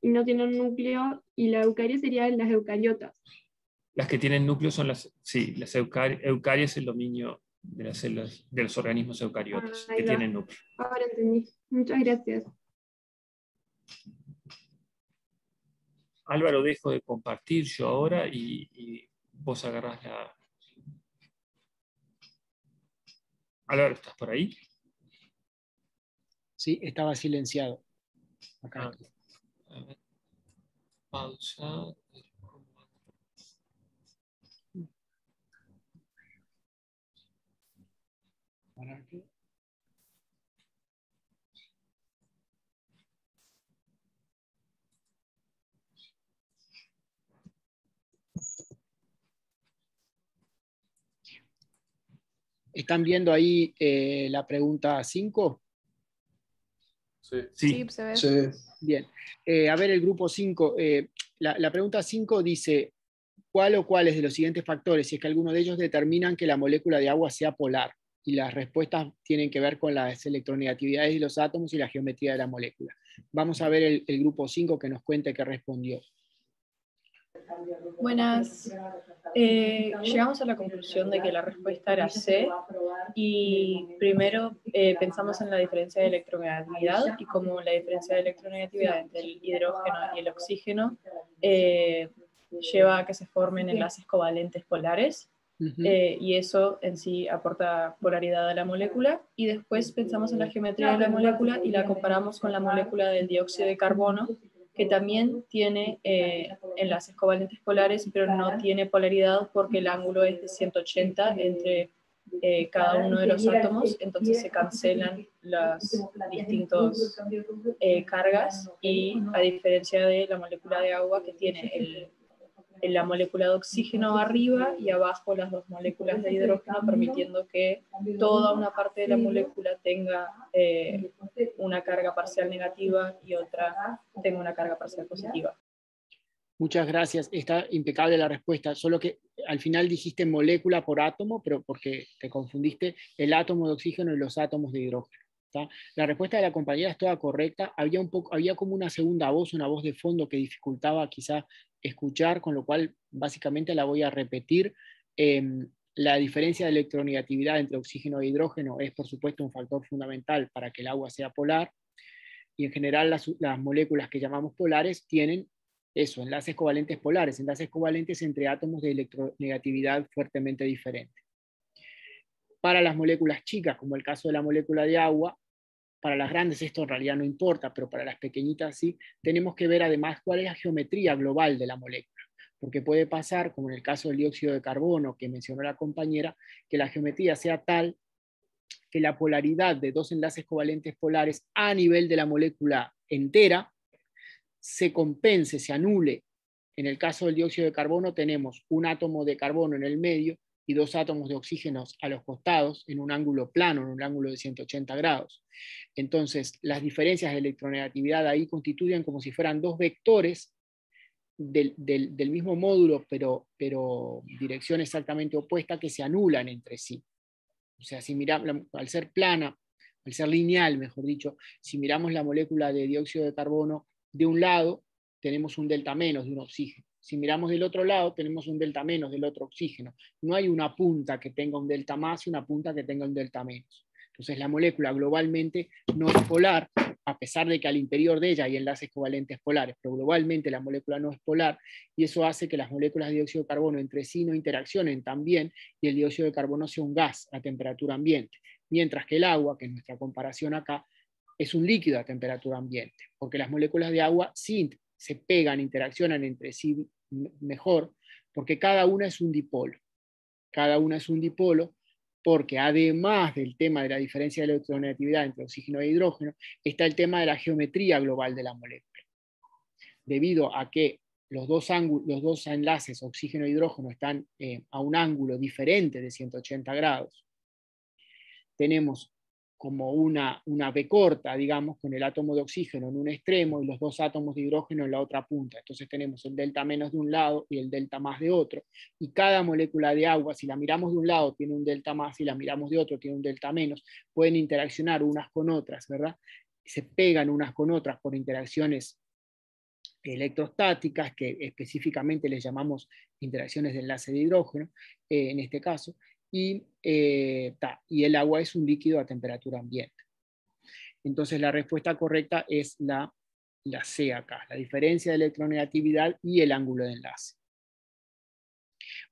y no tienen núcleo, y la eucaria serían las eucariotas. Las que tienen núcleo son las eucaria es el dominio de las células, de los organismos eucariotas, que tienen núcleo. Ahora entendí. Muchas gracias. Álvaro, dejo de compartir yo ahora y vos agarrás la... Álvaro, ¿estás por ahí? Sí, estaba silenciado. Acá. A ver. Pausa. ¿Están viendo ahí la pregunta 5? Sí. Se ve. Sí. Bien. A ver, el grupo 5. La pregunta 5 dice, ¿cuál o cuáles de los siguientes factores, si es que alguno de ellos determinan que la molécula de agua sea polar? Y las respuestas tienen que ver con las electronegatividades de los átomos y la geometría de la molécula. Vamos a ver el grupo 5 que nos cuente qué respondió. Buenas. Llegamos a la conclusión de que la respuesta era C, y primero pensamos en la diferencia de electronegatividad, y como la diferencia de electronegatividad entre el hidrógeno y el oxígeno lleva a que se formen enlaces covalentes polares, y eso en sí aporta polaridad a la molécula, y después pensamos en la geometría de la molécula y la comparamos con la molécula del dióxido de carbono, que también tiene enlaces covalentes polares, pero no tiene polaridad porque el ángulo es de 180 entre cada uno de los átomos, entonces se cancelan las distintas cargas, y a diferencia de la molécula de agua que tiene la molécula de oxígeno arriba y abajo las dos moléculas de hidrógeno, permitiendo que toda una parte de la molécula tenga una carga parcial negativa y otra tenga una carga parcial positiva. Muchas gracias. Está impecable la respuesta, solo que al final dijiste molécula por átomo, pero porque te confundiste el átomo de oxígeno y los átomos de hidrógeno. ¿Tá? La respuesta de la compañera es toda correcta. Había como una segunda voz, una voz de fondo que dificultaba quizá escuchar, con lo cual básicamente la voy a repetir. La diferencia de electronegatividad entre oxígeno e hidrógeno es, por supuesto, un factor fundamental para que el agua sea polar, y en general las moléculas que llamamos polares tienen eso, enlaces covalentes polares, enlaces covalentes entre átomos de electronegatividad fuertemente diferentes. Para las moléculas chicas, como el caso de la molécula de agua, para las grandes esto en realidad no importa, pero para las pequeñitas sí, tenemos que ver además cuál es la geometría global de la molécula, porque puede pasar, como en el caso del dióxido de carbono que mencionó la compañera, que la geometría sea tal que la polaridad de dos enlaces covalentes polares a nivel de la molécula entera se compense, se anule. En el caso del dióxido de carbono tenemos un átomo de carbono en el medio y dos átomos de oxígeno a los costados en un ángulo plano, en un ángulo de 180 grados. Entonces, las diferencias de electronegatividad ahí constituyen como si fueran dos vectores del mismo módulo, pero dirección exactamente opuesta, que se anulan entre sí. O sea, si miramos, al ser plana, al ser lineal, mejor dicho, si miramos la molécula de dióxido de carbono de un lado, tenemos un delta menos de un oxígeno. Si miramos del otro lado, tenemos un delta menos del otro oxígeno. No hay una punta que tenga un delta más y una punta que tenga un delta menos. Entonces la molécula globalmente no es polar, a pesar de que al interior de ella hay enlaces covalentes polares, pero globalmente la molécula no es polar, y eso hace que las moléculas de dióxido de carbono entre sí no interaccionen tan bien, y el dióxido de carbono sea un gas a temperatura ambiente, mientras que el agua, que es nuestra comparación acá, es un líquido a temperatura ambiente, porque las moléculas de agua sí se pegan, interaccionan entre sí mejor, porque cada una es un dipolo. Cada una es un dipolo porque además del tema de la diferencia de electronegatividad entre oxígeno e hidrógeno, está el tema de la geometría global de la molécula. Debido a que los dos enlaces oxígeno e hidrógeno están a un ángulo diferente de 180 grados, tenemos como una B corta, digamos, con el átomo de oxígeno en un extremo y los dos átomos de hidrógeno en la otra punta. Entonces tenemos el delta menos de un lado y el delta más de otro. Y cada molécula de agua, si la miramos de un lado, tiene un delta más, si la miramos de otro, tiene un delta menos. Pueden interaccionar unas con otras, ¿verdad? Se pegan unas con otras por interacciones electrostáticas, que específicamente les llamamos interacciones de enlace de hidrógeno, en este caso, y el agua es un líquido a temperatura ambiente. Entonces la respuesta correcta es la C acá, la diferencia de electronegatividad y el ángulo de enlace.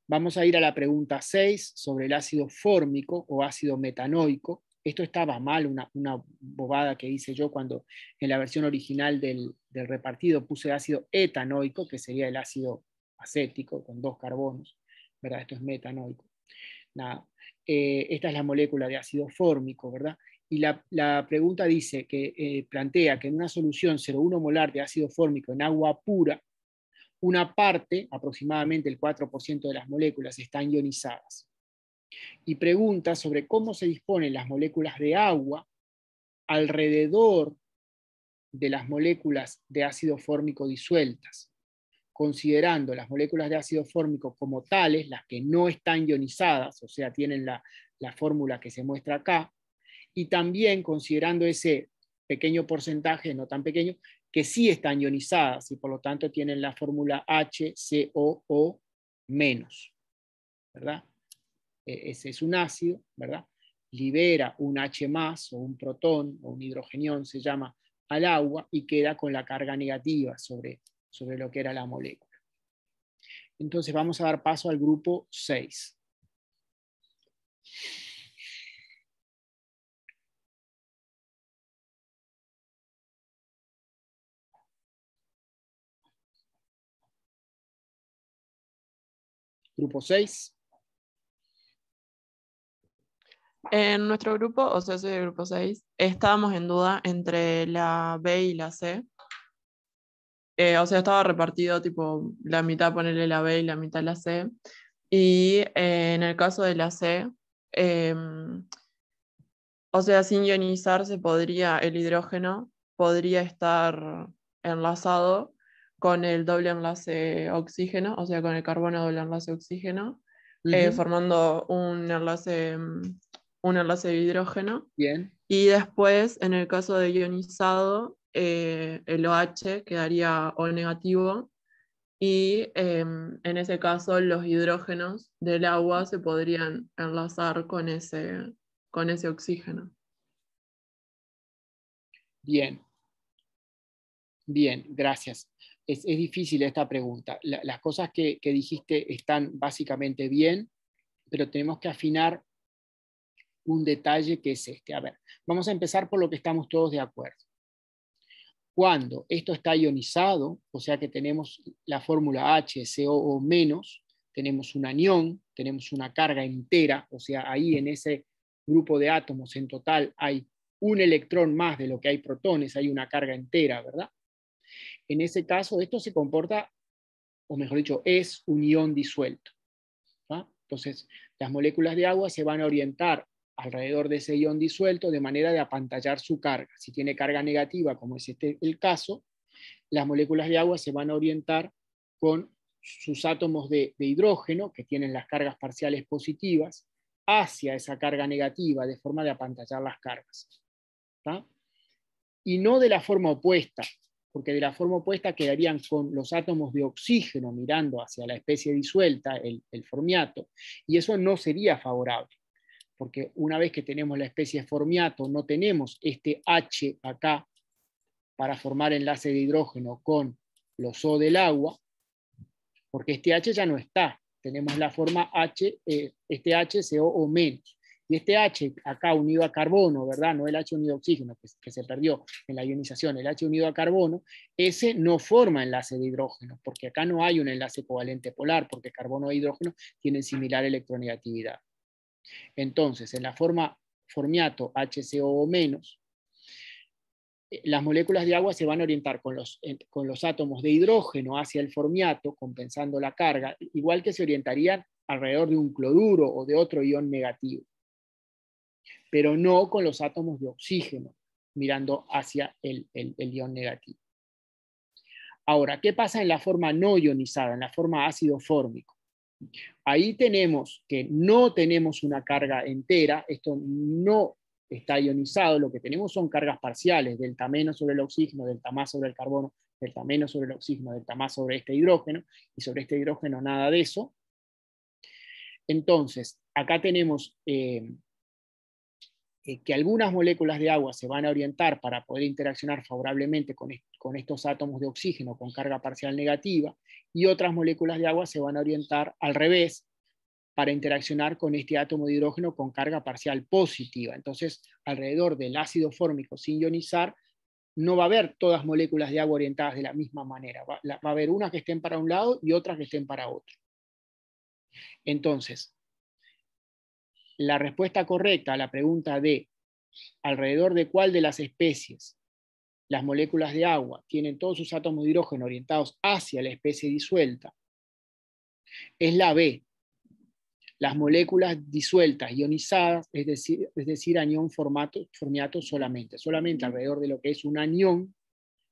Vamos a ir a la pregunta 6 sobre el ácido fórmico o ácido metanoico. Esto estaba mal, una bobada que hice yo cuando en la versión original del repartido puse ácido etanoico, que sería el ácido acético con 2 carbonos, ¿verdad? Esto es metanoico. Nada. Esta es la molécula de ácido fórmico, ¿verdad? Y la pregunta dice que plantea que en una solución 0,1 molar de ácido fórmico en agua pura, una parte, aproximadamente el 4% de las moléculas, están ionizadas. Y pregunta sobre cómo se disponen las moléculas de agua alrededor de las moléculas de ácido fórmico disueltas, considerando las moléculas de ácido fórmico como tales, las que no están ionizadas, o sea, tienen la fórmula que se muestra acá, y también considerando ese pequeño porcentaje, no tan pequeño, que sí están ionizadas y por lo tanto tienen la fórmula HCOO-, ¿verdad? Ese es un ácido, ¿verdad? Libera un H+ o un protón o un hidrogenión, se llama, al agua y queda con la carga negativa sobre lo que era la molécula. Entonces vamos a dar paso al grupo 6. Grupo 6. En nuestro grupo, o sea, soy del grupo 6, estábamos en duda entre la B y la C. O sea, estaba repartido tipo la mitad ponerle la B y la mitad la C. Y en el caso de la C, o sea, sin ionizarse el hidrógeno podría estar enlazado con el doble enlace oxígeno, o sea, con el carbono doble enlace oxígeno, formando un enlace de hidrógeno. Bien. Y después, en el caso de ionizado, el OH quedaría O negativo, y en ese caso los hidrógenos del agua se podrían enlazar con ese oxígeno. Bien. Bien, gracias. Es difícil esta pregunta. Las cosas que dijiste están básicamente bien, pero tenemos que afinar un detalle que es este. A ver, vamos a empezar por lo que estamos todos de acuerdo. Cuando esto está ionizado, o sea que tenemos la fórmula HCOO-, tenemos un anión, tenemos una carga entera, o sea, ahí en ese grupo de átomos en total hay un electrón más de lo que hay protones, hay una carga entera, ¿verdad? En ese caso, esto se comporta, o mejor dicho, es un ion disuelto, ¿no? Entonces, las moléculas de agua se van a orientar alrededor de ese ion disuelto de manera de apantallar su carga. Si tiene carga negativa, como es este el caso, las moléculas de agua se van a orientar con sus átomos de hidrógeno, que tienen las cargas parciales positivas, hacia esa carga negativa, de forma de apantallar las cargas, ¿tá? Y no de la forma opuesta, porque de la forma opuesta quedarían con los átomos de oxígeno mirando hacia la especie disuelta, el formiato, y eso no sería favorable, porque una vez que tenemos la especie formiato, no tenemos este H acá para formar enlace de hidrógeno con los O del agua, porque este H ya no está, tenemos la forma H, este HCOO-, y este H acá unido a carbono, ¿verdad? No el H unido a oxígeno, que se perdió en la ionización, el H unido a carbono, ese no forma enlace de hidrógeno, porque acá no hay un enlace covalente polar, porque carbono e hidrógeno tienen similar electronegatividad. Entonces, en la forma formiato HCOO-, las moléculas de agua se van a orientar con los átomos de hidrógeno hacia el formiato, compensando la carga, igual que se orientarían alrededor de un cloruro o de otro ion negativo, pero no con los átomos de oxígeno, mirando hacia el ion negativo. Ahora, ¿qué pasa en la forma no ionizada, en la forma ácido fórmico? Ahí tenemos que no tenemos una carga entera, esto no está ionizado, lo que tenemos son cargas parciales, delta- sobre el oxígeno, delta+ sobre el carbono, delta menos sobre el oxígeno, delta más sobre este hidrógeno, y sobre este hidrógeno nada de eso. Entonces, acá tenemos que algunas moléculas de agua se van a orientar para poder interaccionar favorablemente con estos átomos de oxígeno con carga parcial negativa, y otras moléculas de agua se van a orientar al revés para interaccionar con este átomo de hidrógeno con carga parcial positiva. Entonces, alrededor del ácido fórmico sin ionizar, no va a haber todas moléculas de agua orientadas de la misma manera. Va a haber unas que estén para un lado y otras que estén para otro. Entonces, la respuesta correcta a la pregunta de alrededor de cuál de las especies las moléculas de agua tienen todos sus átomos de hidrógeno orientados hacia la especie disuelta es la B. Las moléculas disueltas ionizadas, es decir anión formiato solamente. Solamente alrededor de lo que es un anión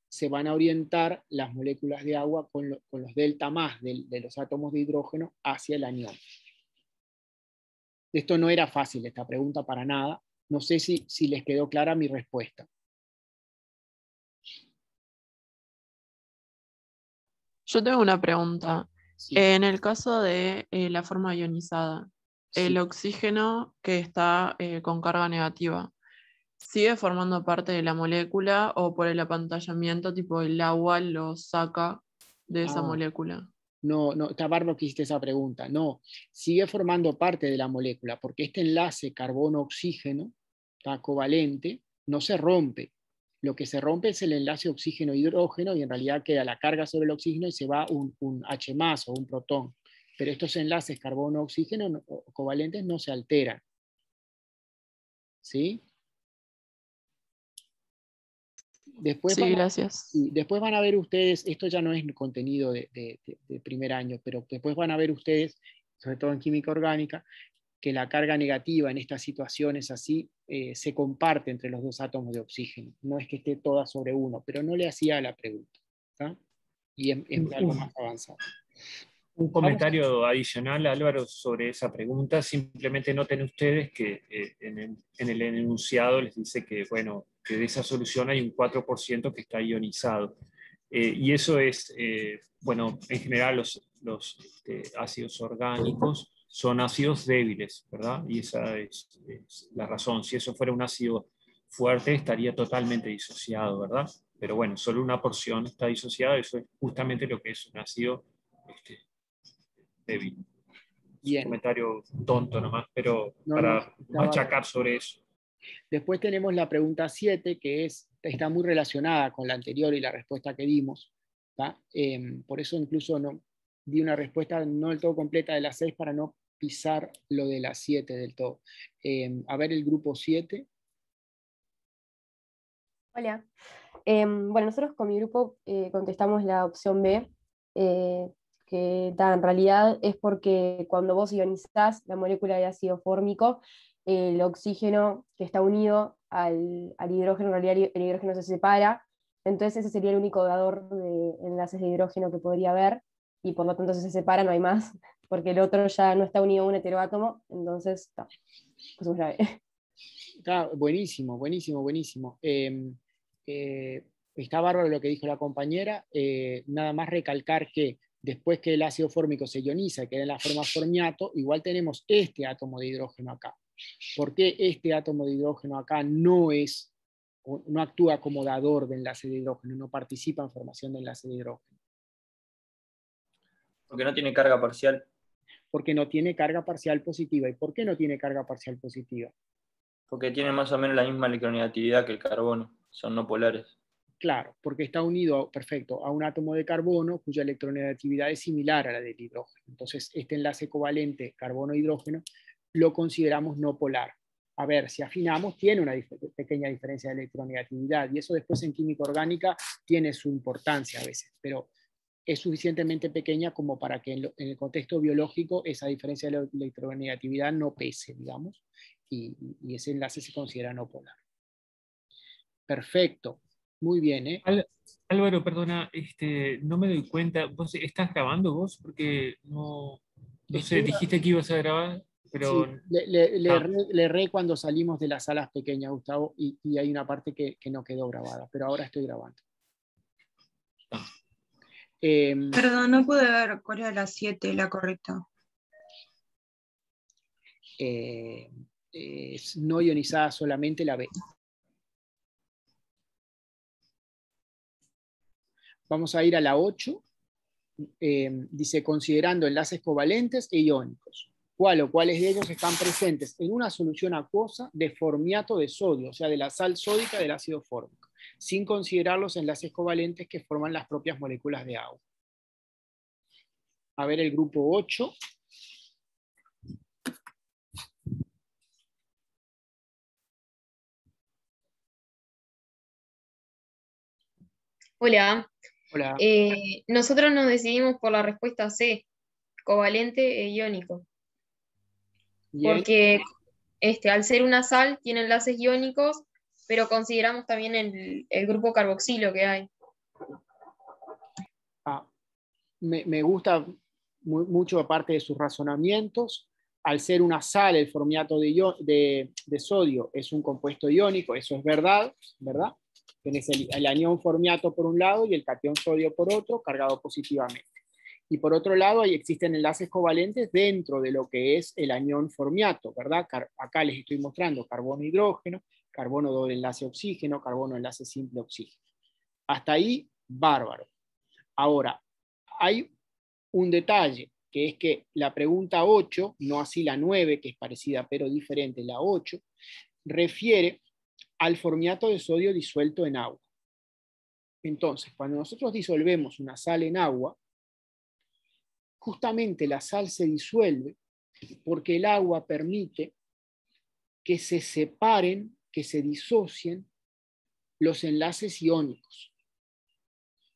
se van a orientar las moléculas de agua con los delta más de los átomos de hidrógeno hacia el anión. Esto no era fácil, esta pregunta, para nada. No sé si les quedó clara mi respuesta. Yo tengo una pregunta. Sí. En el caso de la forma ionizada, el Sí. oxígeno que está con carga negativa, ¿sigue formando parte de la molécula o por el apantallamiento, tipo el agua lo saca de esa molécula? No, está bárbaro que hiciste esa pregunta. No, sigue formando parte de la molécula, porque este enlace carbono-oxígeno, está covalente, no se rompe. Lo que se rompe es el enlace oxígeno-hidrógeno, y en realidad queda la carga sobre el oxígeno y se va un H+ o un protón. Pero estos enlaces carbono-oxígeno covalentes no se alteran. ¿Sí? Después Sí, gracias. después van a ver ustedes, esto ya no es contenido de primer año, pero después van a ver ustedes, sobre todo en química orgánica, que la carga negativa en estas situaciones así se comparte entre los dos átomos de oxígeno. No es que esté toda sobre uno, pero no le hacía la pregunta. ¿Tá? Y es algo más avanzado. Un comentario adicional, Álvaro, sobre esa pregunta. Simplemente noten ustedes que en el enunciado les dice que, bueno, que de esa solución hay un 4% que está ionizado. Y eso es, bueno, en general los ácidos orgánicos son ácidos débiles, ¿verdad? Y esa es la razón. Si eso fuera un ácido fuerte, estaría totalmente disociado, ¿verdad? Pero bueno, solo una porción está disociada. Eso es justamente lo que es un ácido débil. Bien. Un comentario tonto nomás, pero No, para está machacar bárbaro. sobre eso. Después tenemos la pregunta 7, que está muy relacionada con la anterior y la respuesta que dimos. Por eso incluso no, di una respuesta no del todo completa de la 6 para no pisar lo de la 7 del todo. A ver el grupo 7. Hola. Bueno, nosotros con mi grupo contestamos la opción B, que en realidad es porque cuando vos ionizás la molécula de ácido fórmico, el oxígeno que está unido al hidrógeno, en realidad el hidrógeno se separa, entonces ese sería el único dador de enlaces de hidrógeno que podría haber, y por lo tanto si se separa no hay más, porque el otro ya no está unido a un heteroátomo, entonces pues es grave. Está buenísimo, buenísimo, buenísimo. Está bárbaro lo que dijo la compañera. Nada más recalcar que después que el ácido fórmico se ioniza y queda en la forma formiato, igual tenemos este átomo de hidrógeno acá. ¿Por qué este átomo de hidrógeno acá no actúa como dador de enlace de hidrógeno, no participa en formación de enlace de hidrógeno? Porque no tiene carga parcial. Porque no tiene carga parcial positiva. ¿Y por qué no tiene carga parcial positiva? Porque tiene más o menos la misma electronegatividad que el carbono, son no polares. Claro, porque está unido, perfecto, a un átomo de carbono cuya electronegatividad es similar a la del hidrógeno. Entonces, este enlace covalente carbono-hidrógeno lo consideramos no polar. A ver, si afinamos, tiene una pequeña diferencia de electronegatividad, y eso después en química orgánica tiene su importancia a veces, pero es suficientemente pequeña como para que en el contexto biológico esa diferencia de electronegatividad no pese, digamos, y ese enlace se considera no polar. Perfecto. Muy bien, Álvaro, perdona, no me doy cuenta. ¿Vos estás grabando vos? Porque no sé, dijiste que ibas a grabar, pero... Sí, le erré cuando salimos de las salas pequeñas, Gustavo, y hay una parte que no quedó grabada, pero ahora estoy grabando. Perdón, no pude ver cuál era la 7, la correcta. Es no ionizada solamente la B. Vamos a ir a la 8. Dice, considerando enlaces covalentes e iónicos. ¿Cuál o cuáles de ellos están presentes en una solución acuosa de formiato de sodio, o sea, de la sal sódica del ácido fórmico, sin considerar los enlaces covalentes que forman las propias moléculas de agua? A ver el grupo 8. Hola. Hola. Nosotros nos decidimos por la respuesta C, covalente e iónico. Bien. Porque al ser una sal tiene enlaces iónicos, pero consideramos también el grupo carboxilo que hay. Me gusta mucho, aparte de sus razonamientos. Al ser una sal, el formiato de sodio es un compuesto iónico, eso es verdad, ¿verdad? Tienes el anión formiato por un lado y el catión sodio por otro, cargado positivamente. Y por otro lado, ahí existen enlaces covalentes dentro de lo que es el anión formiato, ¿verdad? Acá les estoy mostrando carbono-hidrógeno, carbono doble enlace oxígeno, carbono enlace simple oxígeno. Hasta ahí, bárbaro. Ahora, hay un detalle, que es que la pregunta 8, no así la 9, que es parecida pero diferente, la 8, refiere al formiato de sodio disuelto en agua. Entonces, cuando nosotros disolvemos una sal en agua, justamente la sal se disuelve porque el agua permite que se separen, que se disocien los enlaces iónicos.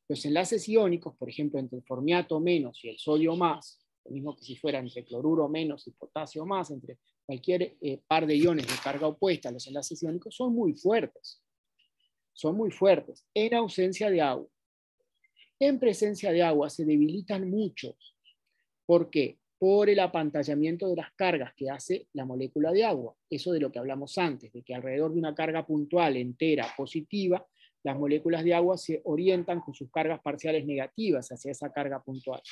Los enlaces iónicos, por ejemplo, entre el formiato menos y el sodio más, lo mismo que si fuera entre cloruro menos y potasio más, entre cualquier par de iones de carga opuesta, los enlaces iónicos son muy fuertes. Son muy fuertes en ausencia de agua. En presencia de agua se debilitan mucho. ¿Por qué? Por el apantallamiento de las cargas que hace la molécula de agua. Eso de lo que hablamos antes, de que alrededor de una carga puntual entera positiva, las moléculas de agua se orientan con sus cargas parciales negativas hacia esa carga puntual.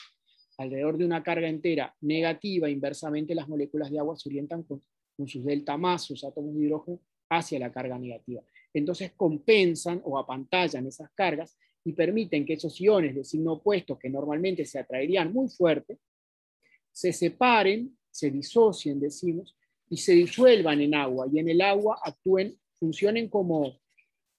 Alrededor de una carga entera negativa, inversamente las moléculas de agua se orientan con sus delta más, sus átomos de hidrógeno, hacia la carga negativa. Entonces compensan o apantallan esas cargas y permiten que esos iones de signo opuesto, que normalmente se atraerían muy fuerte, se separen, se disocien, decimos, y se disuelvan en agua, y en el agua funcionen como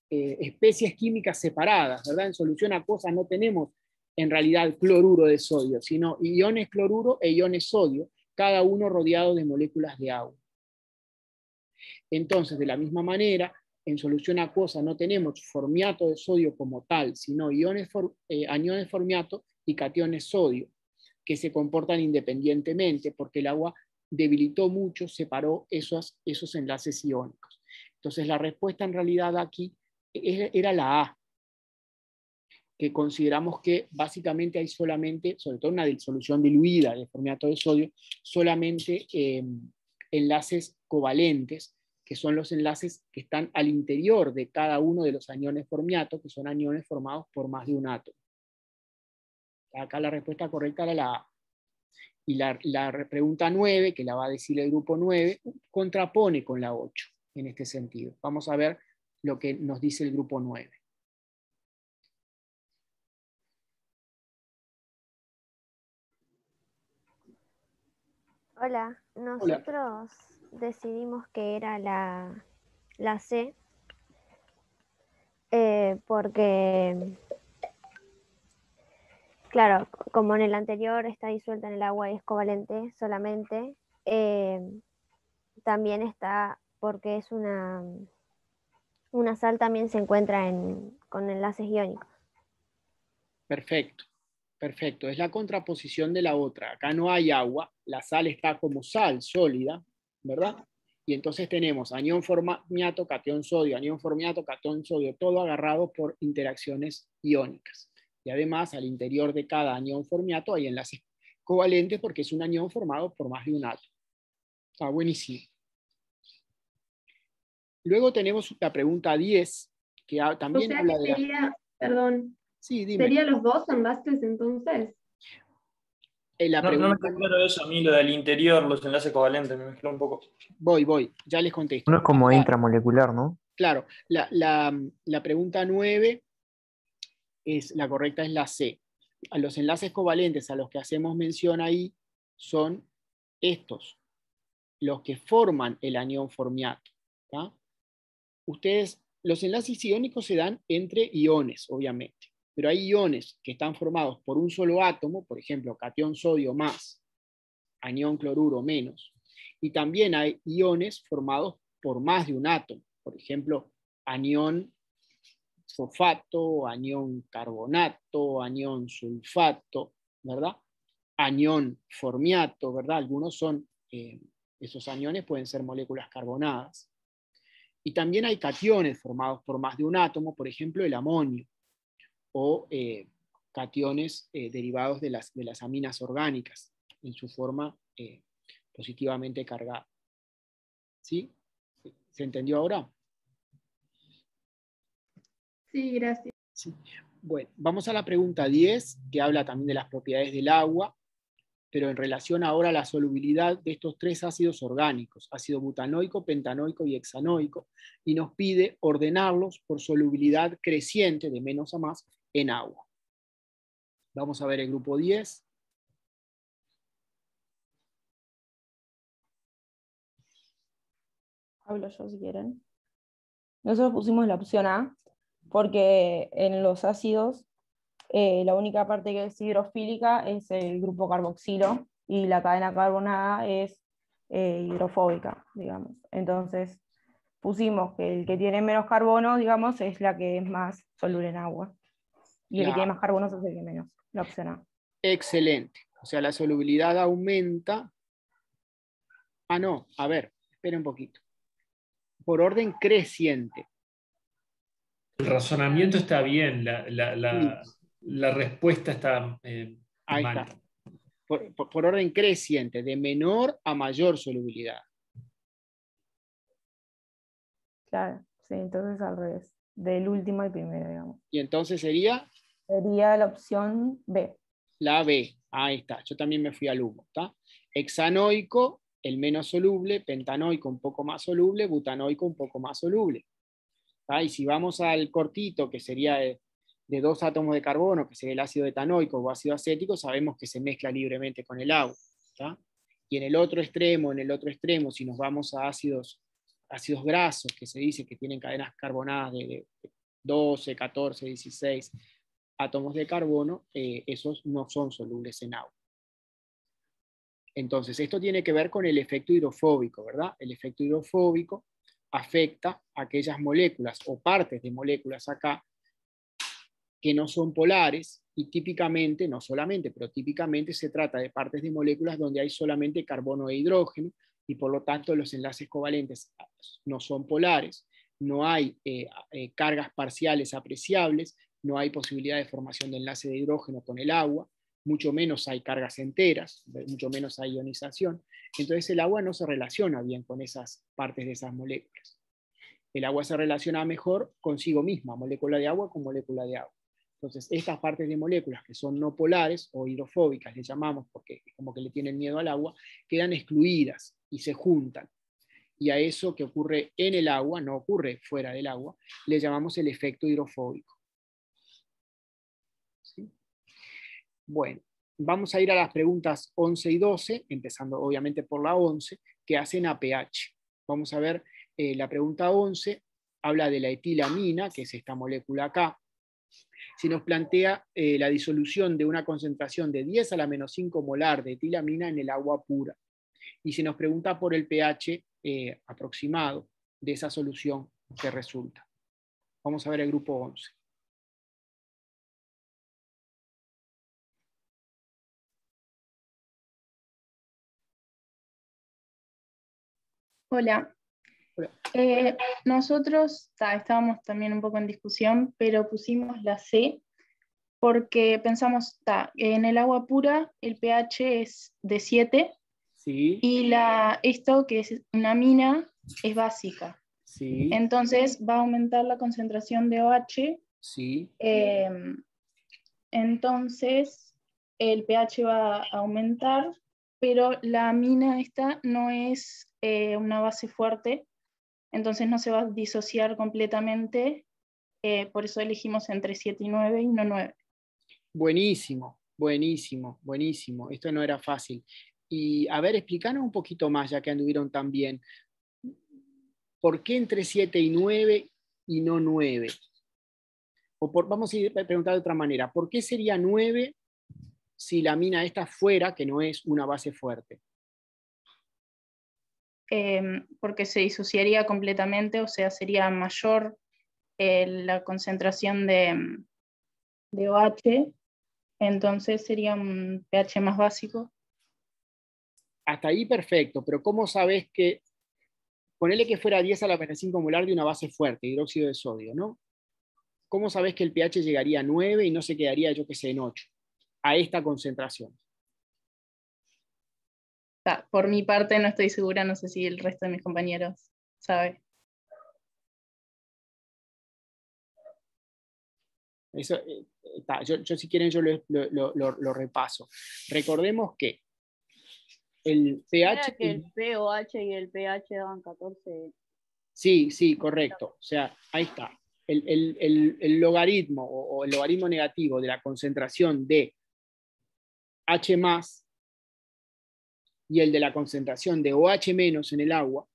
especies químicas separadas, ¿verdad? En solución acuosa no tenemos en realidad cloruro de sodio, sino iones cloruro e iones sodio, cada uno rodeado de moléculas de agua. Entonces, de la misma manera, en solución acuosa no tenemos formiato de sodio como tal, sino aniones formiato y cationes sodio, que se comportan independientemente porque el agua debilitó mucho, separó esos enlaces iónicos. Entonces, la respuesta en realidad aquí era la A, que consideramos que básicamente hay solamente, sobre todo una disolución diluida de formiato de sodio, solamente enlaces covalentes, que son los enlaces que están al interior de cada uno de los aniones formiato, que son aniones formados por más de un átomo. Acá la respuesta correcta era la A. Y la pregunta 9, que la va a decir el grupo 9, contrapone con la 8 en este sentido. Vamos a ver lo que nos dice el grupo 9. Hola, nosotros decidimos que era la C, porque, claro, como en el anterior está disuelta en el agua y es covalente solamente, también está porque es una sal, también se encuentra con enlaces iónicos. Perfecto, perfecto. Es la contraposición de la otra. Acá no hay agua, la sal está como sal sólida, ¿verdad? Y entonces tenemos anión formiato, catión sodio, anión formiato, catión sodio, todo agarrado por interacciones iónicas. Y además, al interior de cada anión formiato hay enlaces covalentes porque es un anión formado por más de un átomo. Está buenísimo. Luego tenemos la pregunta 10, que también habla de perdón, Sí, dime. ¿Serían los dos enlaces entonces? La No me pregunta, quedó claro eso a mí, lo del interior, los enlaces covalentes, me mezcló un poco. voy, ya les contesto. Uno es como La- intramolecular, ¿no? Claro, la pregunta 9 la correcta es la C. A los enlaces covalentes a los que hacemos mención ahí son estos, los que forman el anión formiato. ¿Tá? Los enlaces iónicos se dan entre iones, obviamente, pero hay iones que están formados por un solo átomo, por ejemplo, catión sodio más, anión cloruro menos, y también hay iones formados por más de un átomo, por ejemplo, anión fosfato, anión carbonato, anión sulfato, ¿verdad? Anión formiato, ¿verdad? Algunos son, esos aniones pueden ser moléculas carbonadas. Y también hay cationes formados por más de un átomo, por ejemplo, el amonio, o cationes derivados de las aminas orgánicas, en su forma positivamente cargada. ¿Sí? ¿Se entendió ahora? Sí, gracias. Sí. Bueno, vamos a la pregunta 10, que habla también de las propiedades del agua, pero en relación ahora a la solubilidad de estos tres ácidos orgánicos, ácido butanoico, pentanoico y hexanoico, y nos pide ordenarlos por solubilidad creciente, de menos a más, en agua. Vamos a ver el grupo 10. Hablo yo si quieren. Nosotros pusimos la opción A porque en los ácidos la única parte que es hidrofílica es el grupo carboxilo y la cadena carbonada es hidrofóbica, digamos. Entonces pusimos que el que tiene menos carbono, digamos, es la que es más soluble en agua. Y el que tiene más carbonos es el que menos, la opción A. Excelente. O sea, la solubilidad aumenta. Ah, no, a ver, espera un poquito. Por orden creciente. El razonamiento está bien, la respuesta está Ahí mal. está. Por orden creciente, de menor a mayor solubilidad. Claro, sí, entonces al revés. Del último al primero, digamos. Y entonces sería Sería la opción B. la B. Ahí está. Yo también me fui al humo. ¿Está? Hexanoico, el menos soluble, pentanoico un poco más soluble, butanoico un poco más soluble. ¿Está? Y si vamos al cortito, que sería de 2 átomos de carbono, que sería el ácido etanoico o ácido acético, sabemos que se mezcla libremente con el agua. ¿Está? Y en el otro extremo, si nos vamos a ácidos grasos, que se dice que tienen cadenas carbonadas de 12, 14, 16 átomos de carbono, esos no son solubles en agua. Entonces, esto tiene que ver con el efecto hidrofóbico, ¿verdad? El efecto hidrofóbico afecta a aquellas moléculas o partes de moléculas acá que no son polares y típicamente, no solamente, pero típicamente se trata de partes de moléculas donde hay solamente carbono e hidrógeno y por lo tanto los enlaces covalentes no son polares, no hay cargas parciales apreciables, no hay posibilidad de formación de enlace de hidrógeno con el agua, mucho menos hay cargas enteras, mucho menos hay ionización. Entonces el agua no se relaciona bien con esas partes de esas moléculas. El agua se relaciona mejor consigo misma, molécula de agua con molécula de agua. Entonces estas partes de moléculas que son no polares o hidrofóbicas, le llamamos porque es como que le tienen miedo al agua, quedan excluidas y se juntan. Y a eso que ocurre en el agua, no ocurre fuera del agua, le llamamos el efecto hidrofóbico. ¿Sí? Bueno, vamos a ir a las preguntas 11 y 12, empezando obviamente por la 11, que hacen a pH. Vamos a ver, la pregunta 11 habla de la etilamina, que es esta molécula acá. Si nos plantea la disolución de una concentración de 10 a la menos 5 molar de etilamina en el agua pura. Y se nos pregunta por el pH aproximado de esa solución que resulta. Vamos a ver el grupo 11. Hola. Nosotros estábamos también un poco en discusión, pero pusimos la C porque pensamos, en el agua pura el pH es de 7 sí. Y esto que es una amina es básica. Sí. Entonces va a aumentar la concentración de OH sí. entonces el pH va a aumentar, pero la amina esta no es una base fuerte, entonces no se va a disociar completamente, por eso elegimos entre 7 y 9 y no 9. Buenísimo, buenísimo, buenísimo. Esto no era fácil. Y a ver, explícanos un poquito más, ya que anduvieron tan bien. ¿Por qué entre 7 y 9 y no 9? Vamos a ir a preguntar de otra manera. ¿Por qué sería 9 si la amina esta fuera, que no es una base fuerte? Porque se disociaría completamente, o sea, sería mayor la concentración de OH, entonces sería un pH más básico. Hasta ahí perfecto, pero ¿cómo sabes que, ponele que fuera 10 a la menos 5 molar de una base fuerte, hidróxido de sodio, ¿no? ¿Cómo sabes que el pH llegaría a 9 y no se quedaría, yo qué sé, en 8, a esta concentración? Por mi parte no estoy segura, no sé si el resto de mis compañeros sabe. Eso, yo si quieren yo lo repaso. Recordemos que el pH... Era que el pOH y el pH daban 14. Sí, correcto. O sea, ahí está. El logaritmo o el logaritmo negativo de la concentración de H más y el de la concentración de OH menos en el agua,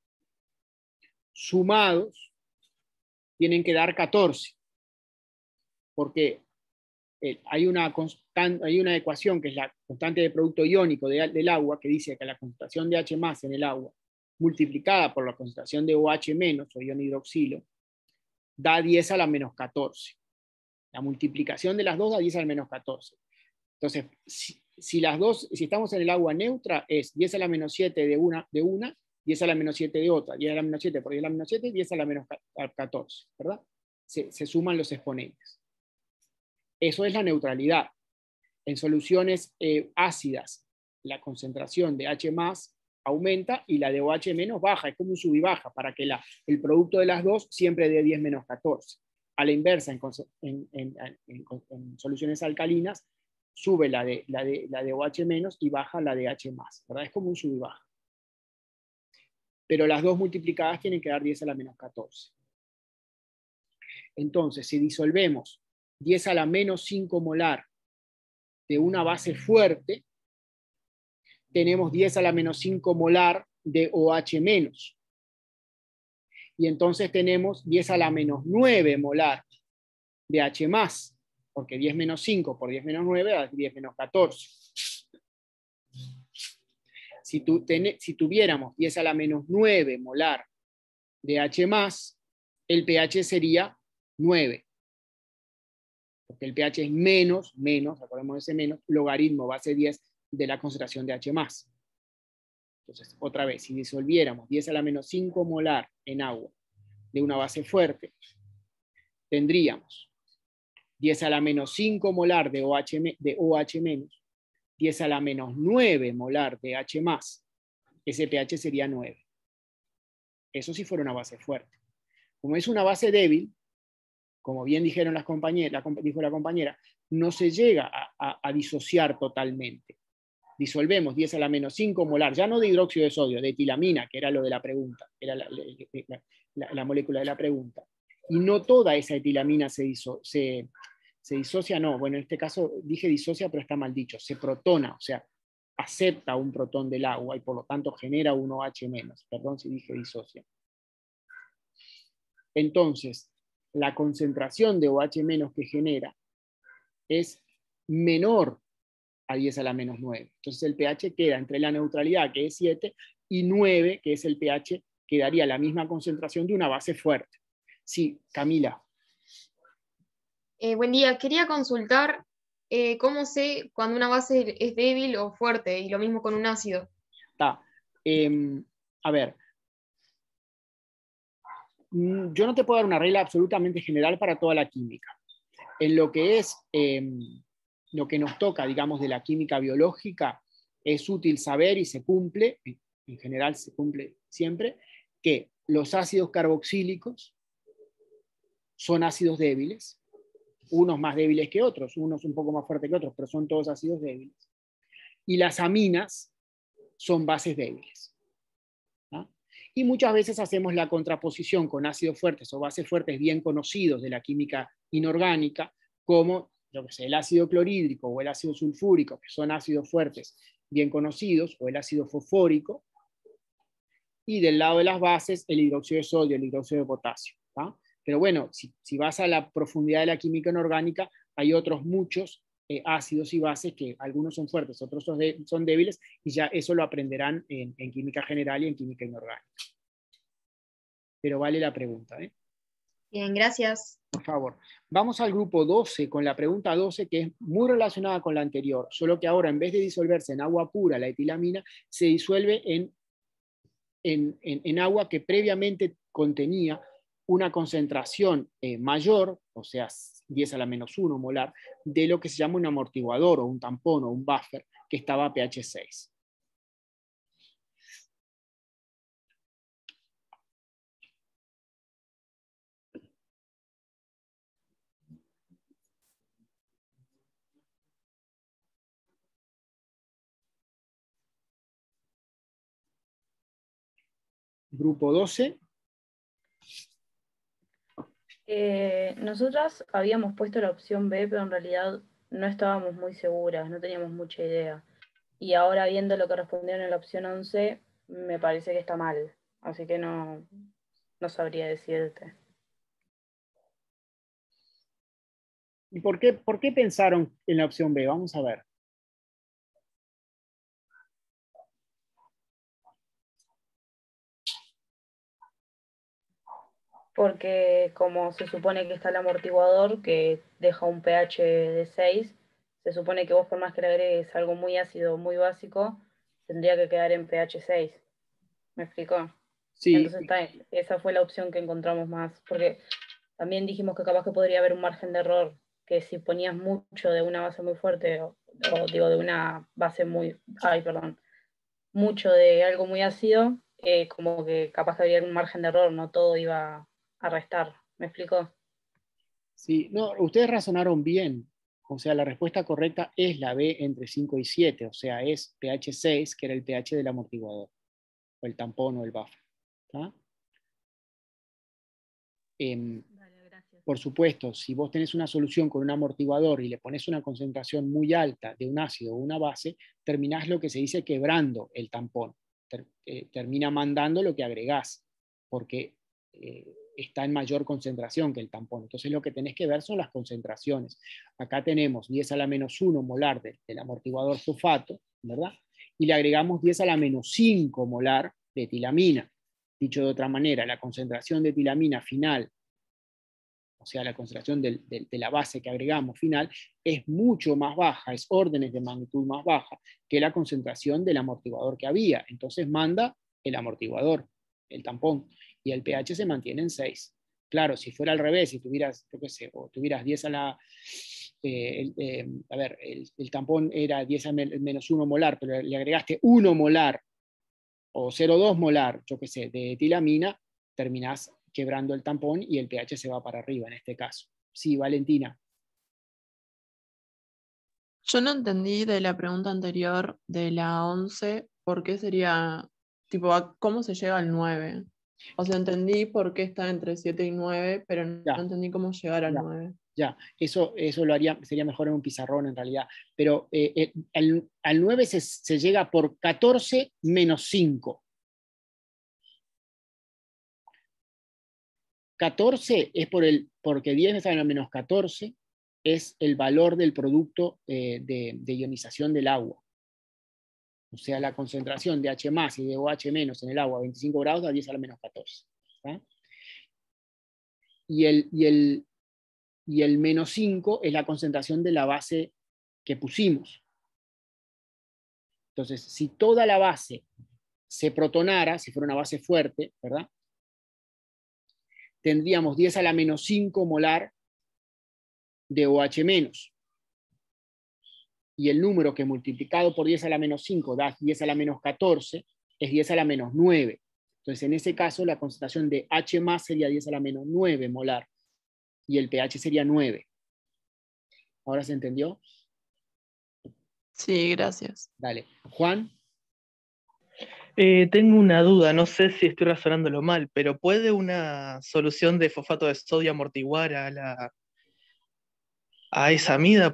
sumados, tienen que dar 14. Porque hay una ecuación que es la constante de producto iónico del agua, que dice que la concentración de H más en el agua multiplicada por la concentración de OH menos o ion hidroxilo da 10 a la menos 14. La multiplicación de las dos da 10 a la menos 14. Entonces, si estamos en el agua neutra, es 10 a la menos 7 de una, 10 a la menos 7 de otra, 10 a la menos 7 por 10 a la menos 7, 10 a la menos 14, ¿verdad? Se suman los exponentes. Eso es la neutralidad. En soluciones ácidas, la concentración de H más aumenta y la de OH menos baja, es como un sub y baja, para que el producto de las dos siempre dé 10 menos 14. A la inversa, en soluciones alcalinas, sube la de OH menos y baja la de H más, ¿verdad? Es como un sub y baja. Pero las dos multiplicadas tienen que dar 10 a la menos 14. Entonces, si disolvemos 10 a la menos 5 molar de una base fuerte, tenemos 10 a la menos 5 molar de OH menos. Y entonces tenemos 10 a la menos 9 molar de H más, porque 10 menos 5 por 10 menos 9 da 10 menos 14. Si tuviéramos 10 a la menos 9 molar de H más, el pH sería 9. Porque el pH es menos, recordemos ese menos, logaritmo base 10 de la concentración de H más. Entonces, otra vez, si disolviéramos 10 a la menos 5 molar en agua de una base fuerte, tendríamos 10 a la menos 5 molar de OH menos, 10 a la menos 9 molar de H más. Ese pH sería 9. Eso si fuera una base fuerte. Como es una base débil, como bien dijeron dijo la compañera, no se llega a disociar totalmente. Disolvemos 10 a la menos 5 molar, ya no de hidróxido de sodio, de etilamina, que era lo de la pregunta, era la molécula de la pregunta. Y no toda esa etilamina se disocia, no, bueno, en este caso dije disocia, pero está mal dicho, se protona, o sea, acepta un protón del agua y por lo tanto genera un OH menos. Perdón si dije disocia. Entonces, la concentración de OH menos que genera es menor a 10 a la menos 9. Entonces el pH queda entre la neutralidad, que es 7, y 9, que es el pH que daría la misma concentración de una base fuerte. Sí, Camila. Buen día, quería consultar cómo sé cuando una base es débil o fuerte, y lo mismo con un ácido. A ver, yo no te puedo dar una regla absolutamente general para toda la química. En lo que es lo que nos toca, digamos, de la química biológica, es útil saber y se cumple, en general se cumple siempre, que los ácidos carboxílicos son ácidos débiles Unos más débiles que otros, unos un poco más fuertes que otros, pero son todos ácidos débiles. Y las aminas son bases débiles. ¿Ah? Y muchas veces hacemos la contraposición con ácidos fuertes o bases fuertes bien conocidos de la química inorgánica, como yo que sé, el ácido clorhídrico o el ácido sulfúrico, que son ácidos fuertes bien conocidos, o el ácido fosfórico, y del lado de las bases, el hidróxido de sodio, el hidróxido de potasio. ¿Ah? Pero bueno, si vas a la profundidad de la química inorgánica, hay otros muchos ácidos y bases que algunos son fuertes, otros son débiles, y ya eso lo aprenderán en química general y en química inorgánica. Pero vale la pregunta. Bien, gracias. Por favor. Vamos al grupo 12, con la pregunta 12, que es muy relacionada con la anterior, solo que ahora en vez de disolverse en agua pura, la etilamina, se disuelve en agua que previamente contenía una concentración mayor, o sea, 10 a la menos 1 molar, de lo que se llama un amortiguador o un tampón o un buffer que estaba a pH 6. Grupo 12. Nosotras habíamos puesto la opción B, pero en realidad no estábamos muy seguras, no teníamos mucha idea. Y ahora viendo lo que respondieron en la opción 11, me parece que está mal. Así que no sabría decirte. ¿Y por qué pensaron en la opción B? Vamos a ver. Porque como se supone que está el amortiguador, que deja un pH de 6, se supone que vos por más que le agregues algo muy ácido, muy básico, tendría que quedar en pH 6. ¿Me explicó? Sí. Entonces esa fue la opción que encontramos más, porque también dijimos que capaz que podría haber un margen de error, que si ponías mucho de una base muy fuerte, o digo de una base mucho de algo muy ácido, como que capaz que habría un margen de error, no todo iba a restar. ¿Me explicó? Sí, no, ustedes razonaron bien. O sea, la respuesta correcta es la B entre 5 y 7, o sea, es pH 6, que era el pH del amortiguador, o el tampón o el buffer. ¿Tá? Por supuesto, si vos tenés una solución con un amortiguador y le pones una concentración muy alta de un ácido o una base, terminás lo que se dice quebrando el tampón. Termina mandando lo que agregás, porque está en mayor concentración que el tampón. Entonces lo que tenés que ver son las concentraciones. Acá tenemos 10 a la menos 1 molar del amortiguador fosfato, ¿verdad? Y le agregamos 10 a la menos 5 molar de etilamina. Dicho de otra manera, la concentración de etilamina final, o sea, la concentración de la base que agregamos final, es mucho más baja, es órdenes de magnitud más baja que la concentración del amortiguador que había. Entonces manda el amortiguador, el tampón, y el pH se mantiene en 6. Claro, si fuera al revés, si tuvieras, yo qué sé, o tuvieras 10 a la... el tampón era 10 a menos 1 molar, pero le agregaste 1 molar o 0,2 molar, yo qué sé, de etilamina, terminás quebrando el tampón y el pH se va para arriba en este caso. Sí, Valentina. Yo no entendí de la pregunta anterior, de la 11, por qué sería, tipo, ¿cómo se llega al 9? O sea, entendí por qué está entre 7 y 9, pero no entendí cómo llegar al 9. Ya, eso sería mejor en un pizarrón en realidad. Pero al 9 se llega por 14 menos 5. 14 es porque 10 a la menos 14 es el valor del producto de ionización del agua. O sea, la concentración de H más y de OH menos en el agua a 25 grados da 10 a la menos 14. ¿Tá? Y el menos 5 es la concentración de la base que pusimos. Entonces, si toda la base se protonara, si fuera una base fuerte, ¿verdad? Tendríamos 10 a la menos 5 molar de OH menos. Y el número que multiplicado por 10 a la menos 5 da 10 a la menos 14 es 10 a la menos 9. Entonces, en ese caso, la concentración de H más sería 10 a la menos 9 molar y el pH sería 9. ¿Ahora se entendió? Sí, gracias. Dale. Juan. Tengo una duda, no sé si estoy razonándolo mal, pero ¿puede una solución de fosfato de sodio amortiguar a esa mina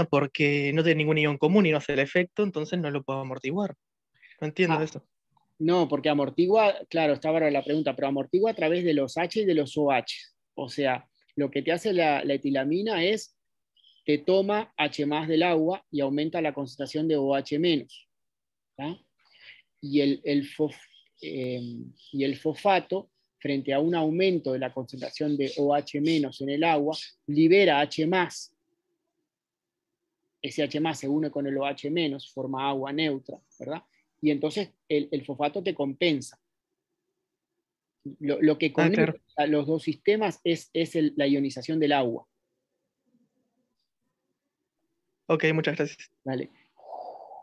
porque no tiene ningún ion común y no hace el efecto, entonces no lo puedo amortiguar? No entiendo eso. No, porque amortigua, claro, está bárbara la pregunta, pero amortigua a través de los H y de los OH. O sea, lo que te hace la etilamina es, te toma H más del agua y aumenta la concentración de OH menos. ¿Tá? Y el fosfato, frente a un aumento de la concentración de OH menos en el agua, libera H más. Ese H más se une con el OH menos, forma agua neutra, ¿verdad? Y entonces el fosfato te compensa. Lo que conecta a los dos sistemas es la ionización del agua. Ok, muchas gracias. Vale.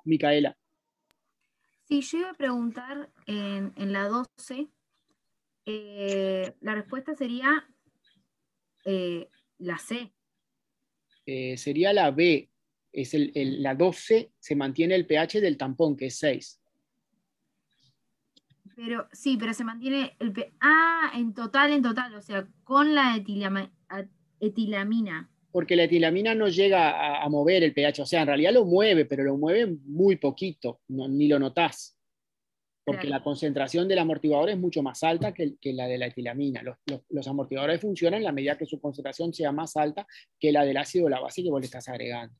Micaela. Sí, yo iba a preguntar en la 12, la respuesta sería la C. Sería la B. Es la 12 se mantiene el pH del tampón, que es 6. Pero sí, pero se mantiene el pH. Ah, en total, o sea, con la etilamina. Porque la etilamina no llega a mover el pH, o sea, en realidad lo mueve, pero lo mueve muy poquito, ni lo notás. Porque Claro. la concentración del amortiguador es mucho más alta que la de la etilamina. Los amortiguadores funcionan en la medida que su concentración sea más alta que la del ácido o la base que vos le estás agregando.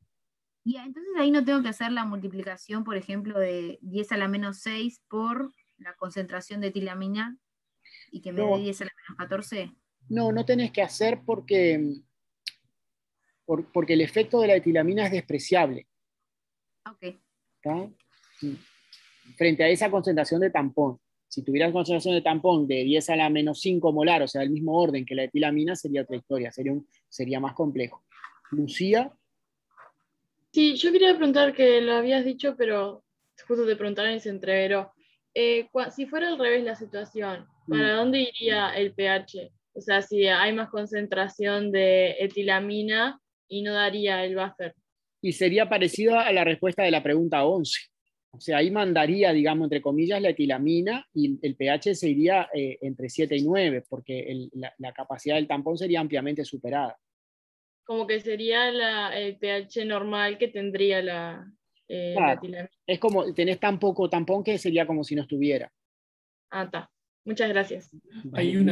Y entonces ahí no tengo que hacer la multiplicación, por ejemplo, de 10 a la menos 6 por la concentración de etilamina y que me dé 10 a la menos 14. No tenés que hacer porque el efecto de la etilamina es despreciable. Ok. ¿Tá? Frente a esa concentración de tampón. Si tuvieras concentración de tampón de 10 a la menos 5 molar, o sea, del mismo orden que la etilamina, sería otra historia, sería más complejo. Lucía. Sí, yo quería preguntar, que lo habías dicho, pero justo te preguntaron y se entreveró. Si fuera al revés la situación, ¿para dónde iría el pH? O sea, si hay más concentración de etilamina y no daría el buffer. Y sería parecido a la respuesta de la pregunta 11. O sea, ahí mandaría, digamos, entre comillas, la etilamina y el pH se iría entre 7 y 9, porque la capacidad del tampón sería ampliamente superada. Como que sería el pH normal que tendría la etilamina. Es como, tenés tan poco tampón que sería como si no estuviera. Ah, está. Muchas gracias. Hay un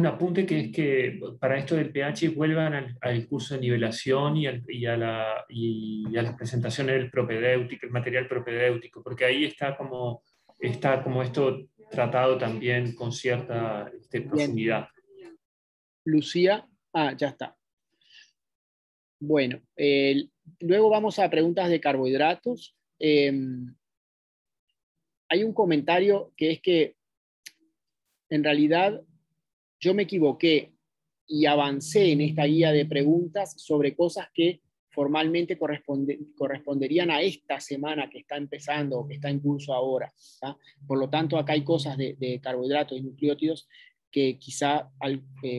apunte que es que para esto del pH vuelvan al curso de nivelación y a las presentaciones del propedéutico, el material propedéutico, porque ahí está como esto tratado también con cierta profundidad. Lucía, ya está. Bueno, luego vamos a preguntas de carbohidratos. Hay un comentario que es que en realidad yo me equivoqué y avancé en esta guía de preguntas sobre cosas que formalmente corresponderían a esta semana que está empezando o que está en curso ahora. ¿tá? Por lo tanto, acá hay cosas de carbohidratos y nucleótidos que quizá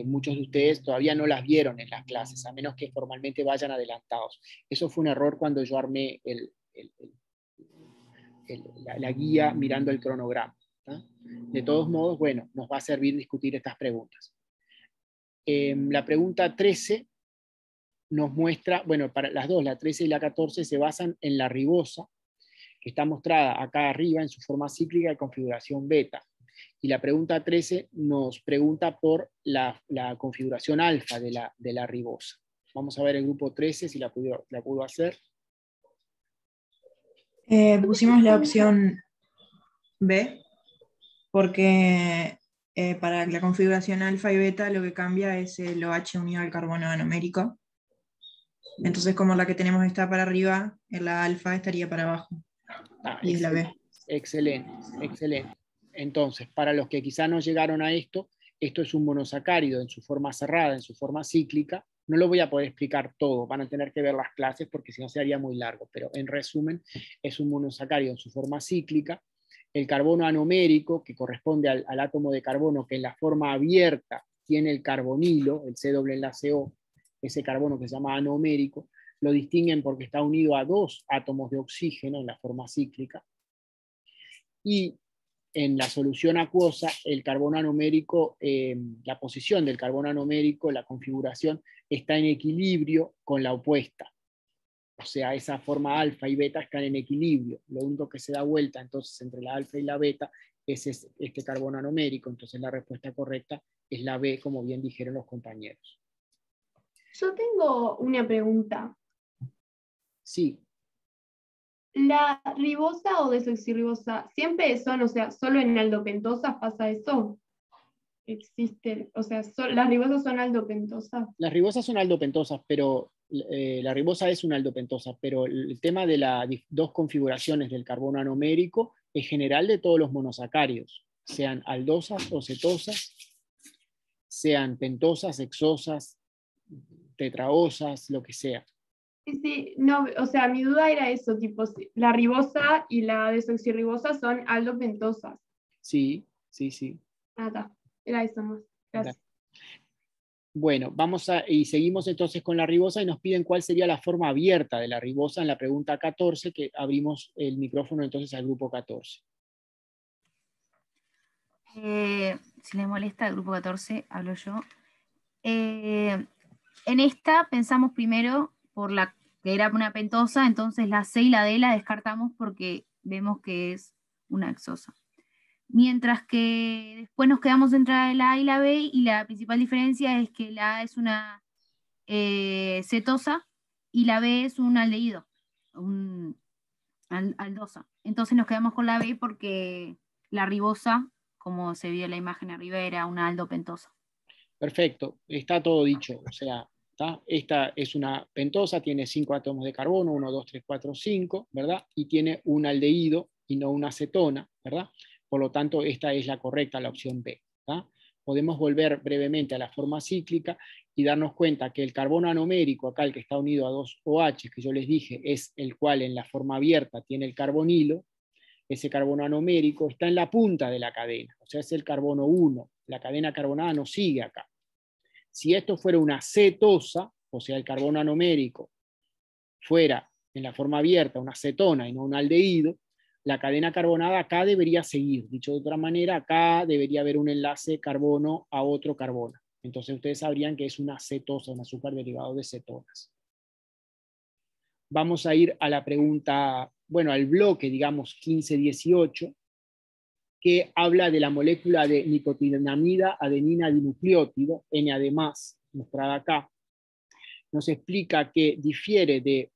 muchos de ustedes todavía no las vieron en las clases, a menos que formalmente vayan adelantados. Eso fue un error cuando yo armé la guía mirando el cronograma. De todos modos, bueno, nos va a servir discutir estas preguntas. La pregunta 13 nos muestra, bueno, para las dos, la 13 y la 14, se basan en la ribosa, que está mostrada acá arriba en su forma cíclica de configuración beta. Y la pregunta 13 nos pregunta por la configuración alfa de la ribosa. Vamos a ver el grupo 13 si la pudo hacer. Pusimos la opción B, porque para la configuración alfa y beta lo que cambia es el OH unido al carbono anomérico. Entonces, como la que tenemos está para arriba, en la alfa estaría para abajo. Y es la B. Excelente, excelente. Entonces, para los que quizá no llegaron a esto es un monosacárido en su forma cerrada, en su forma cíclica. No lo voy a poder explicar todo, van a tener que ver las clases porque si no se haría muy largo, pero en resumen, es un monosacárido en su forma cíclica. El carbono anomérico, que corresponde al átomo de carbono que en la forma abierta tiene el carbonilo, el C doble enlace O, ese carbono que se llama anomérico, lo distinguen porque está unido a 2 átomos de oxígeno en la forma cíclica. Y en la solución acuosa, el carbono anomérico, la posición del carbono anomérico, la configuración, está en equilibrio con la opuesta. O sea, esa forma alfa y beta están en equilibrio. Lo único que se da vuelta entonces entre la alfa y la beta es este carbono anomérico. Entonces la respuesta correcta es la B, como bien dijeron los compañeros. Yo tengo una pregunta. Sí. ¿La ribosa o desoxirribosa siempre son, o sea, solo en aldopentosas pasa eso? Existe, o sea, las ribosas son aldopentosas. Las ribosas son aldopentosas, pero la ribosa es una aldopentosa, pero el tema de las 2 configuraciones del carbono anomérico es general de todos los monosacáridos, sean aldosas o cetosas, sean pentosas, hexosas, tetraosas, lo que sea. Sí, no, o sea, mi duda era eso, tipo, la ribosa y la desoxirribosa son aldopentosas. Sí, sí, sí. Nada, era eso más. Gracias. Bueno, y seguimos entonces con la ribosa y nos piden cuál sería la forma abierta de la ribosa en la pregunta 14, que abrimos el micrófono entonces al grupo 14. Si le molesta al grupo 14, hablo yo. En esta pensamos primero por la que era una pentosa, entonces la C y la D la descartamos porque vemos que es una hexosa. Mientras que después nos quedamos entre la A y la B, y la principal diferencia es que la A es una cetosa y la B es un aldehído, aldosa. Entonces nos quedamos con la B porque la ribosa, como se vio en la imagen arriba, era una aldopentosa. Perfecto, está todo dicho. O sea, esta es una pentosa, tiene 5 átomos de carbono, 1, 2, 3, 4, 5, ¿verdad? Y tiene un aldehído y no una cetona, ¿verdad? Por lo tanto, esta es la correcta, la opción B. ¿Tá? Podemos volver brevemente a la forma cíclica y darnos cuenta que el carbono anomérico, acá el que está unido a 2 OH, que yo les dije, es el cual en la forma abierta tiene el carbonilo. Ese carbono anomérico está en la punta de la cadena, o sea, es el carbono 1. La cadena carbonada no sigue acá. Si esto fuera una cetosa, o sea, el carbono anomérico fuera en la forma abierta una cetona y no un aldehído, la cadena carbonada acá debería seguir. Dicho de otra manera, acá debería haber un enlace carbono a otro carbono. Entonces ustedes sabrían que es una cetosa, un azúcar derivado de cetonas. Vamos a ir a la pregunta, bueno, al bloque, digamos, 15-18, que habla de la molécula de nicotinamida adenina dinucleótido, NAD+, mostrada acá. Nos explica que difiere de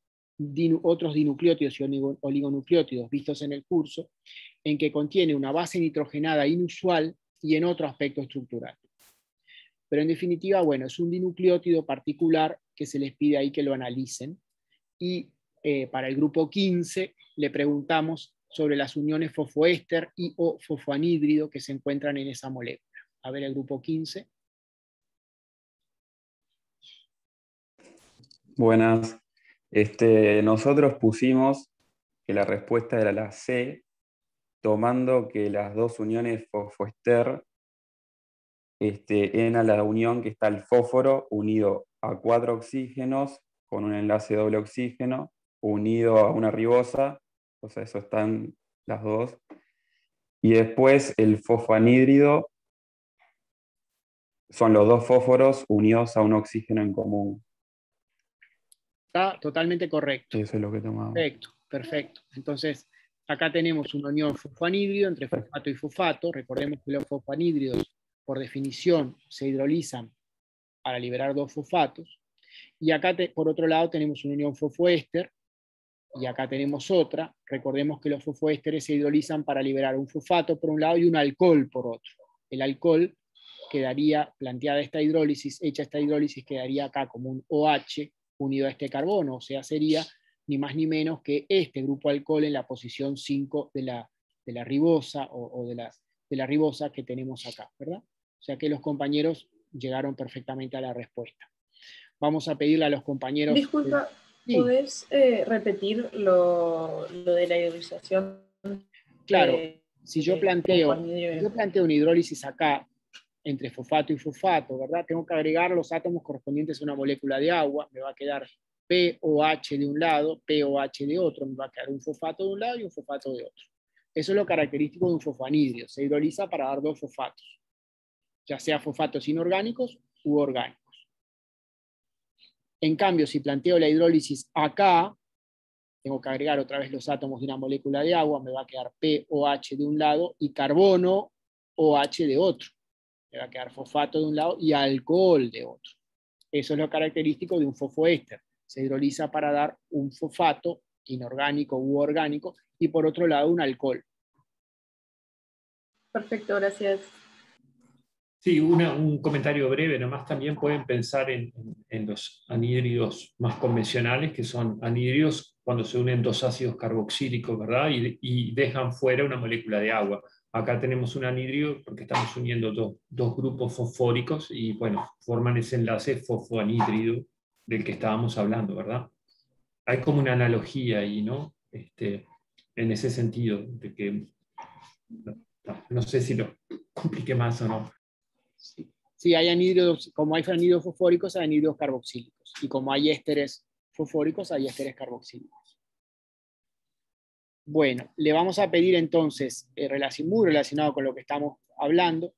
otros dinucleótidos y oligonucleótidos vistos en el curso, en que contiene una base nitrogenada inusual y en otro aspecto estructural. Pero en definitiva, bueno, es un dinucleótido particular que se les pide ahí que lo analicen. Y para el grupo 15 le preguntamos sobre las uniones fosfoéster y o fosfoanhídrido que se encuentran en esa molécula. A ver el grupo 15. Buenas. Nosotros pusimos que la respuesta era la C, tomando que las 2 uniones fosfoéster en la unión que está el fósforo unido a 4 oxígenos con un enlace doble oxígeno unido a una ribosa, o sea, eso están las 2. Y después el fosfoanhídrido son los 2 fósforos unidos a un oxígeno en común. Está totalmente correcto. Eso es lo que tomamos. Perfecto, perfecto. Entonces, acá tenemos una unión fosfoanhídrido entre fosfato y fosfato. Recordemos que los fosfoanhídridos, por definición, se hidrolizan para liberar 2 fosfatos. Y acá, por otro lado, tenemos una unión fosfoéster, y acá tenemos otra. Recordemos que los fosfoésteres se hidrolizan para liberar un fosfato por un lado y un alcohol por otro. El alcohol quedaría, planteada esta hidrólisis, hecha esta hidrólisis, quedaría acá como un OH unido a este carbono, o sea, sería ni más ni menos que este grupo alcohol en la posición 5 de la ribosa o de la ribosa que tenemos acá, ¿verdad? O sea que los compañeros llegaron perfectamente a la respuesta. Vamos a pedirle a los compañeros... Disculpa, sí. ¿podés repetir lo de la hidrolización? Claro, si yo planteo una hidrólisis acá, entre fosfato y fosfato, ¿verdad? Tengo que agregar los átomos correspondientes a una molécula de agua, me va a quedar POH de un lado, POH de otro, me va a quedar un fosfato de un lado y un fosfato de otro. Eso es lo característico de un fosfanhidrio, se hidroliza para dar dos fosfatos, ya sea fosfatos inorgánicos u orgánicos. En cambio, si planteo la hidrólisis acá, tengo que agregar otra vez los átomos de una molécula de agua, me va a quedar POH de un lado y carbono OH de otro. Me va a quedar fosfato de un lado y alcohol de otro. Eso es lo característico de un fosfoéster. Se hidroliza para dar un fosfato inorgánico u orgánico y por otro lado un alcohol. Perfecto, gracias. Sí, un comentario breve, nomás también pueden pensar en los anhídridos más convencionales, que son anhídridos cuando se unen dos ácidos carboxílicos, ¿verdad? Y dejan fuera una molécula de agua. Acá tenemos un anhídrido porque estamos uniendo dos grupos fosfóricos y, bueno, forman ese enlace fosfoanhídrido del que estábamos hablando, ¿verdad? Hay como una analogía ahí, ¿no? En ese sentido, de que no sé si lo compliqué más o no. Sí, hay anhídridos, como hay anhídridos fosfóricos, hay anhídridos carboxílicos. Y como hay ésteres fosfóricos, hay ésteres carboxílicos. Bueno, le vamos a pedir entonces, muy relacionado con lo que estamos hablando,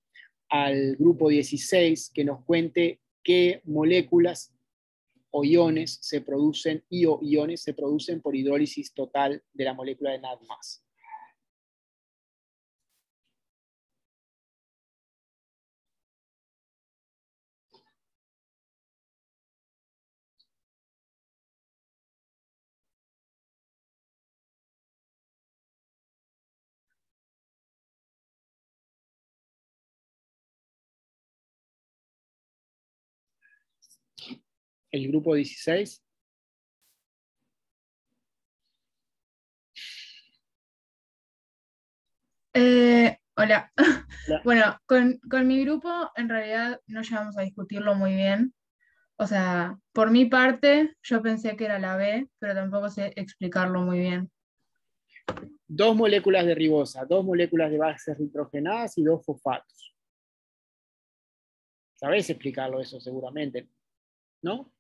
al grupo 16 que nos cuente qué moléculas o iones se producen, iones se producen por hidrólisis total de la molécula de NAD+. El grupo 16. Hola. Hola. Bueno, con mi grupo en realidad no llegamos a discutirlo muy bien. O sea, por mi parte, yo pensé que era la B, pero tampoco sé explicarlo muy bien. Dos moléculas de ribosa, dos moléculas de bases nitrogenadas y dos fosfatos. ¿Sabés explicarlo eso seguramente? ¿No?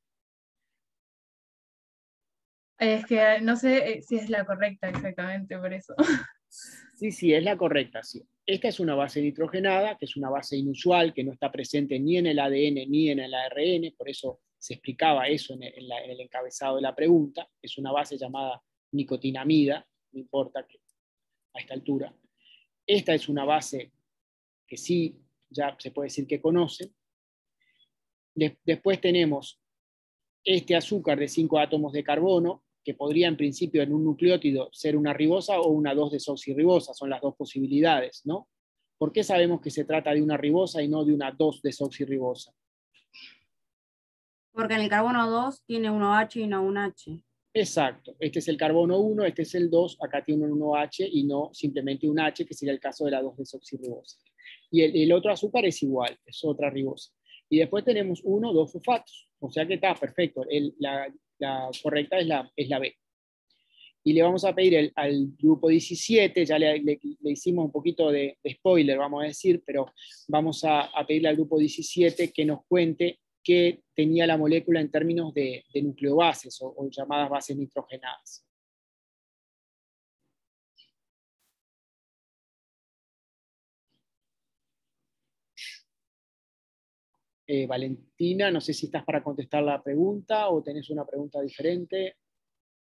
Es que no sé si es la correcta exactamente, por eso. Sí, es la correcta, sí. Esta es una base nitrogenada, que es una base inusual, que no está presente ni en el ADN ni en el ARN, por eso se explicaba eso en el encabezado de la pregunta. Es una base llamada nicotinamida, no importa que a esta altura. Esta es una base que sí, ya se puede decir que conocen. Después tenemos este azúcar de 5 átomos de carbono, que podría en principio en un nucleótido ser una ribosa o una 2-desoxirribosa, son las dos posibilidades, ¿no? ¿Por qué sabemos que se trata de una ribosa y no de una 2-desoxirribosa? Porque en el carbono 2 tiene un OH y no un H. Exacto, este es el carbono 1, este es el 2, acá tiene un OH y no simplemente un H, que sería el caso de la 2-desoxirribosa. Y el otro azúcar es igual, es otra ribosa. Y después tenemos 1, 2 fosfatos, o sea que está perfecto, la correcta es la B. Y le vamos a pedir al grupo 17, ya le hicimos un poquito de spoiler, vamos a decir, pero vamos a pedirle al grupo 17 que nos cuente qué tenía la molécula en términos de nucleobases o llamadas bases nitrogenadas. Valentina, no sé si estás para contestar la pregunta o tenés una pregunta diferente.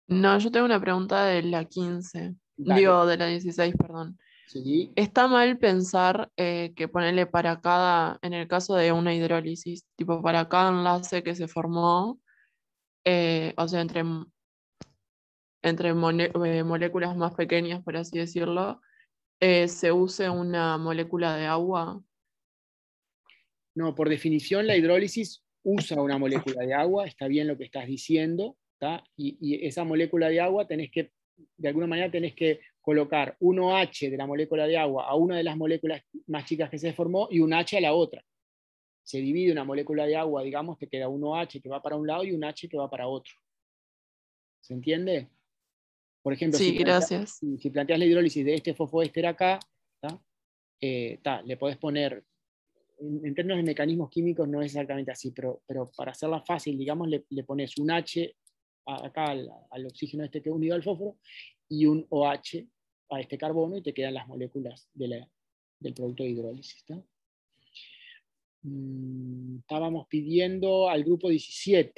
No, yo tengo una pregunta de la 15. Dale. Digo, de la 16, perdón. Sí. ¿Está mal pensar que ponerle para cada, en el caso de una hidrólisis, tipo para cada enlace que se formó, o sea, entre moléculas más pequeñas, por así decirlo, se use una molécula de agua? No, por definición la hidrólisis usa una molécula de agua, está bien lo que estás diciendo, ¿tá? Y esa molécula de agua de alguna manera tenés que colocar un OH de la molécula de agua a una de las moléculas más chicas que se formó y un H a la otra. Se divide una molécula de agua, digamos, te queda un OH que va para un lado y un H que va para otro. ¿Se entiende? Por ejemplo, sí, gracias. Si planteas la hidrólisis de este fosfoéster acá, le podés poner en términos de mecanismos químicos no es exactamente así, pero para hacerla fácil, digamos, le pones un H acá al oxígeno este que es unido al fósforo y un OH a este carbono y te quedan las moléculas del producto de hidrólisis. ¿Está? Estábamos pidiendo al grupo 17.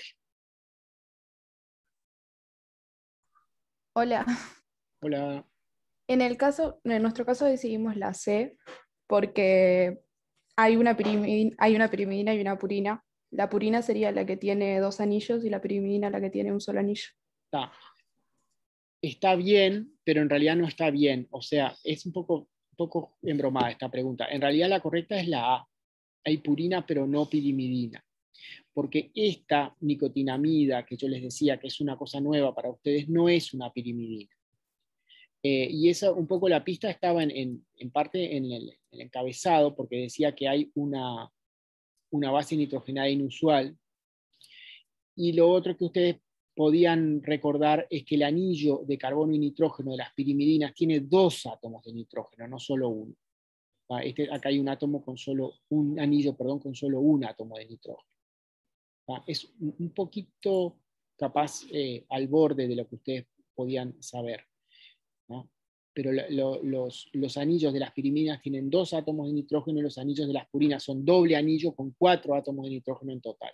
Hola. Hola. En nuestro caso decidimos la C porque hay una pirimidina y una purina. La purina sería la que tiene 2 anillos y la pirimidina la que tiene un solo anillo. Está bien, pero en realidad no está bien. O sea, es un poco embromada esta pregunta. En realidad la correcta es la A. Hay purina, pero no pirimidina. Porque esta nicotinamida que yo les decía que es una cosa nueva para ustedes, no es una pirimidina. Y esa, un poco la pista estaba en parte en el encabezado, porque decía que hay una base nitrogenada inusual. Y lo otro que ustedes podían recordar es que el anillo de carbono y nitrógeno de las pirimidinas tiene 2 átomos de nitrógeno, no solo uno. Acá hay un anillo con solo un átomo de nitrógeno. Es un poquito capaz al borde de lo que ustedes podían saber, ¿no? Pero los anillos de las pirimidinas tienen 2 átomos de nitrógeno y los anillos de las purinas son doble anillo con 4 átomos de nitrógeno en total.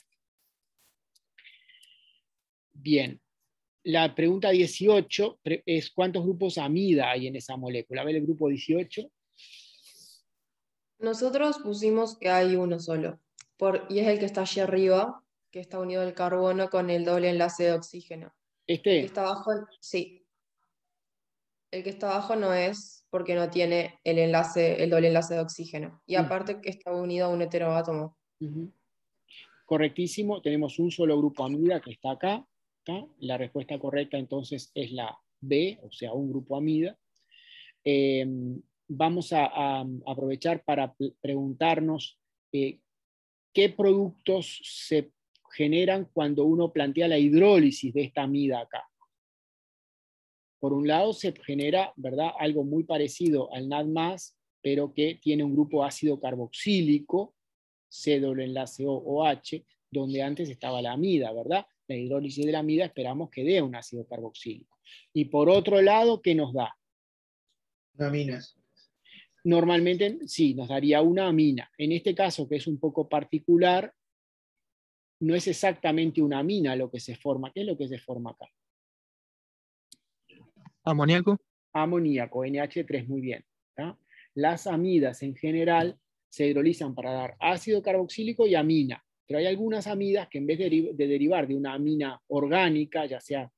Bien, la pregunta 18 es ¿cuántos grupos amida hay en esa molécula? A ver el grupo 18. Nosotros pusimos que hay uno solo, y es el que está allí arriba, que está unido al carbono con el doble enlace de oxígeno. El que está abajo, sí. El que está abajo no es porque no tiene el doble enlace de oxígeno. Y aparte que está unido a un heteroátomo. Correctísimo, tenemos un solo grupo amida que está acá. La respuesta correcta entonces es la B, o sea, un grupo amida. Vamos a aprovechar para preguntarnos qué productos se generan cuando uno plantea la hidrólisis de esta amida acá. Por un lado se genera, ¿verdad?, algo muy parecido al NAD+, pero que tiene un grupo ácido carboxílico, C doble enlace OH, donde antes estaba la amida, ¿verdad? La hidrólisis de la amida esperamos que dé un ácido carboxílico. Y por otro lado, ¿qué nos da? Aminas. Normalmente sí, nos daría una amina. En este caso, que es un poco particular, no es exactamente una amina lo que se forma. ¿Qué es lo que se forma acá? Amoníaco. Amoníaco, NH3, muy bien. ¿Tá? Las amidas en general se hidrolizan para dar ácido carboxílico y amina, pero hay algunas amidas que en vez de derivar de una amina orgánica, ya sea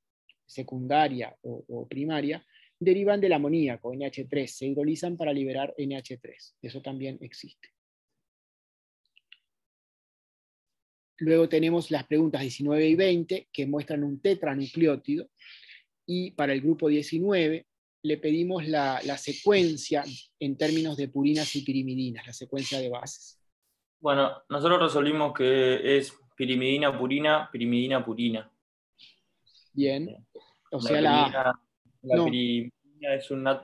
secundaria o primaria, derivan del amoníaco, NH3, se hidrolizan para liberar NH3. Eso también existe. Luego tenemos las preguntas 19 y 20 que muestran un tetranucleótido, y para el grupo 19 le pedimos la secuencia en términos de purinas y pirimidinas, la secuencia de bases. Bueno, nosotros resolvimos que es pirimidina, purina, pirimidina, purina. Bien. O sea, la pirimidina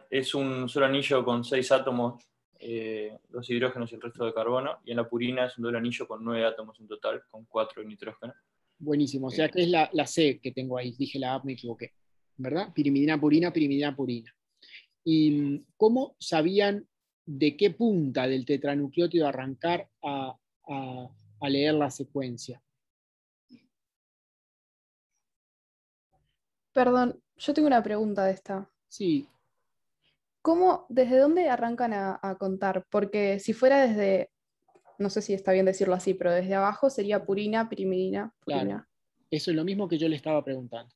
es un solo anillo con 6 átomos, 2 hidrógenos y el resto de carbono, y en la purina es un doble anillo con 9 átomos en total, con 4 de nitrógeno. Buenísimo, o sea que es la C que tengo ahí, dije la A, me equivoqué, ¿verdad? Pirimidina, purina, pirimidina, purina. ¿Y cómo sabían de qué punta del tetranucleótido arrancar a leer la secuencia? Perdón, yo tengo una pregunta de esta. Sí. ¿Desde dónde arrancan a contar? Porque si fuera desde, no sé si está bien decirlo así, pero desde abajo sería purina, pirimidina, purina. Claro. Eso es lo mismo que yo le estaba preguntando.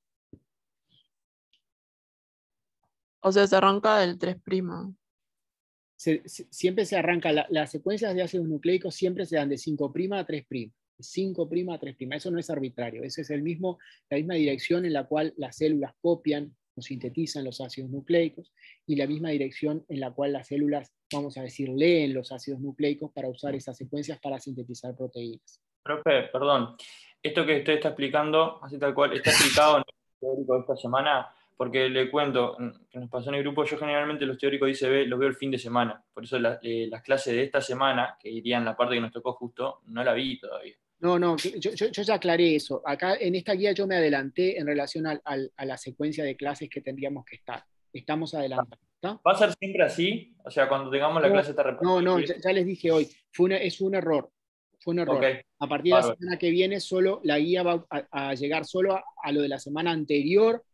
O sea, se arranca del 3'. Siempre se arranca, las secuencias de ácidos nucleicos siempre se dan de 5' a 3'. 5' a 3'. Eso no es arbitrario, esa es la misma dirección en la cual las células copian o sintetizan los ácidos nucleicos, y la misma dirección en la cual las células, vamos a decir, leen los ácidos nucleicos para usar esas secuencias para sintetizar proteínas. Profe, perdón, esto que usted está explicando, así tal cual, está explicado en el teórico de esta semana, Porque le cuento, que nos pasó en el grupo, yo generalmente los teóricos de ICB los veo el fin de semana. Por eso las clases de esta semana, que irían la parte que nos tocó justo, no la vi todavía. No, yo ya aclaré eso. Acá en esta guía yo me adelanté en relación a la secuencia de clases que tendríamos que estar. Estamos adelantados. ¿Está? ¿Va a ser siempre así? O sea, cuando tengamos la clase esta No, ya les dije hoy. Es un error. Fue un error. Okay. A partir de la semana que viene, solo la guía va a llegar solo a lo de la semana anterior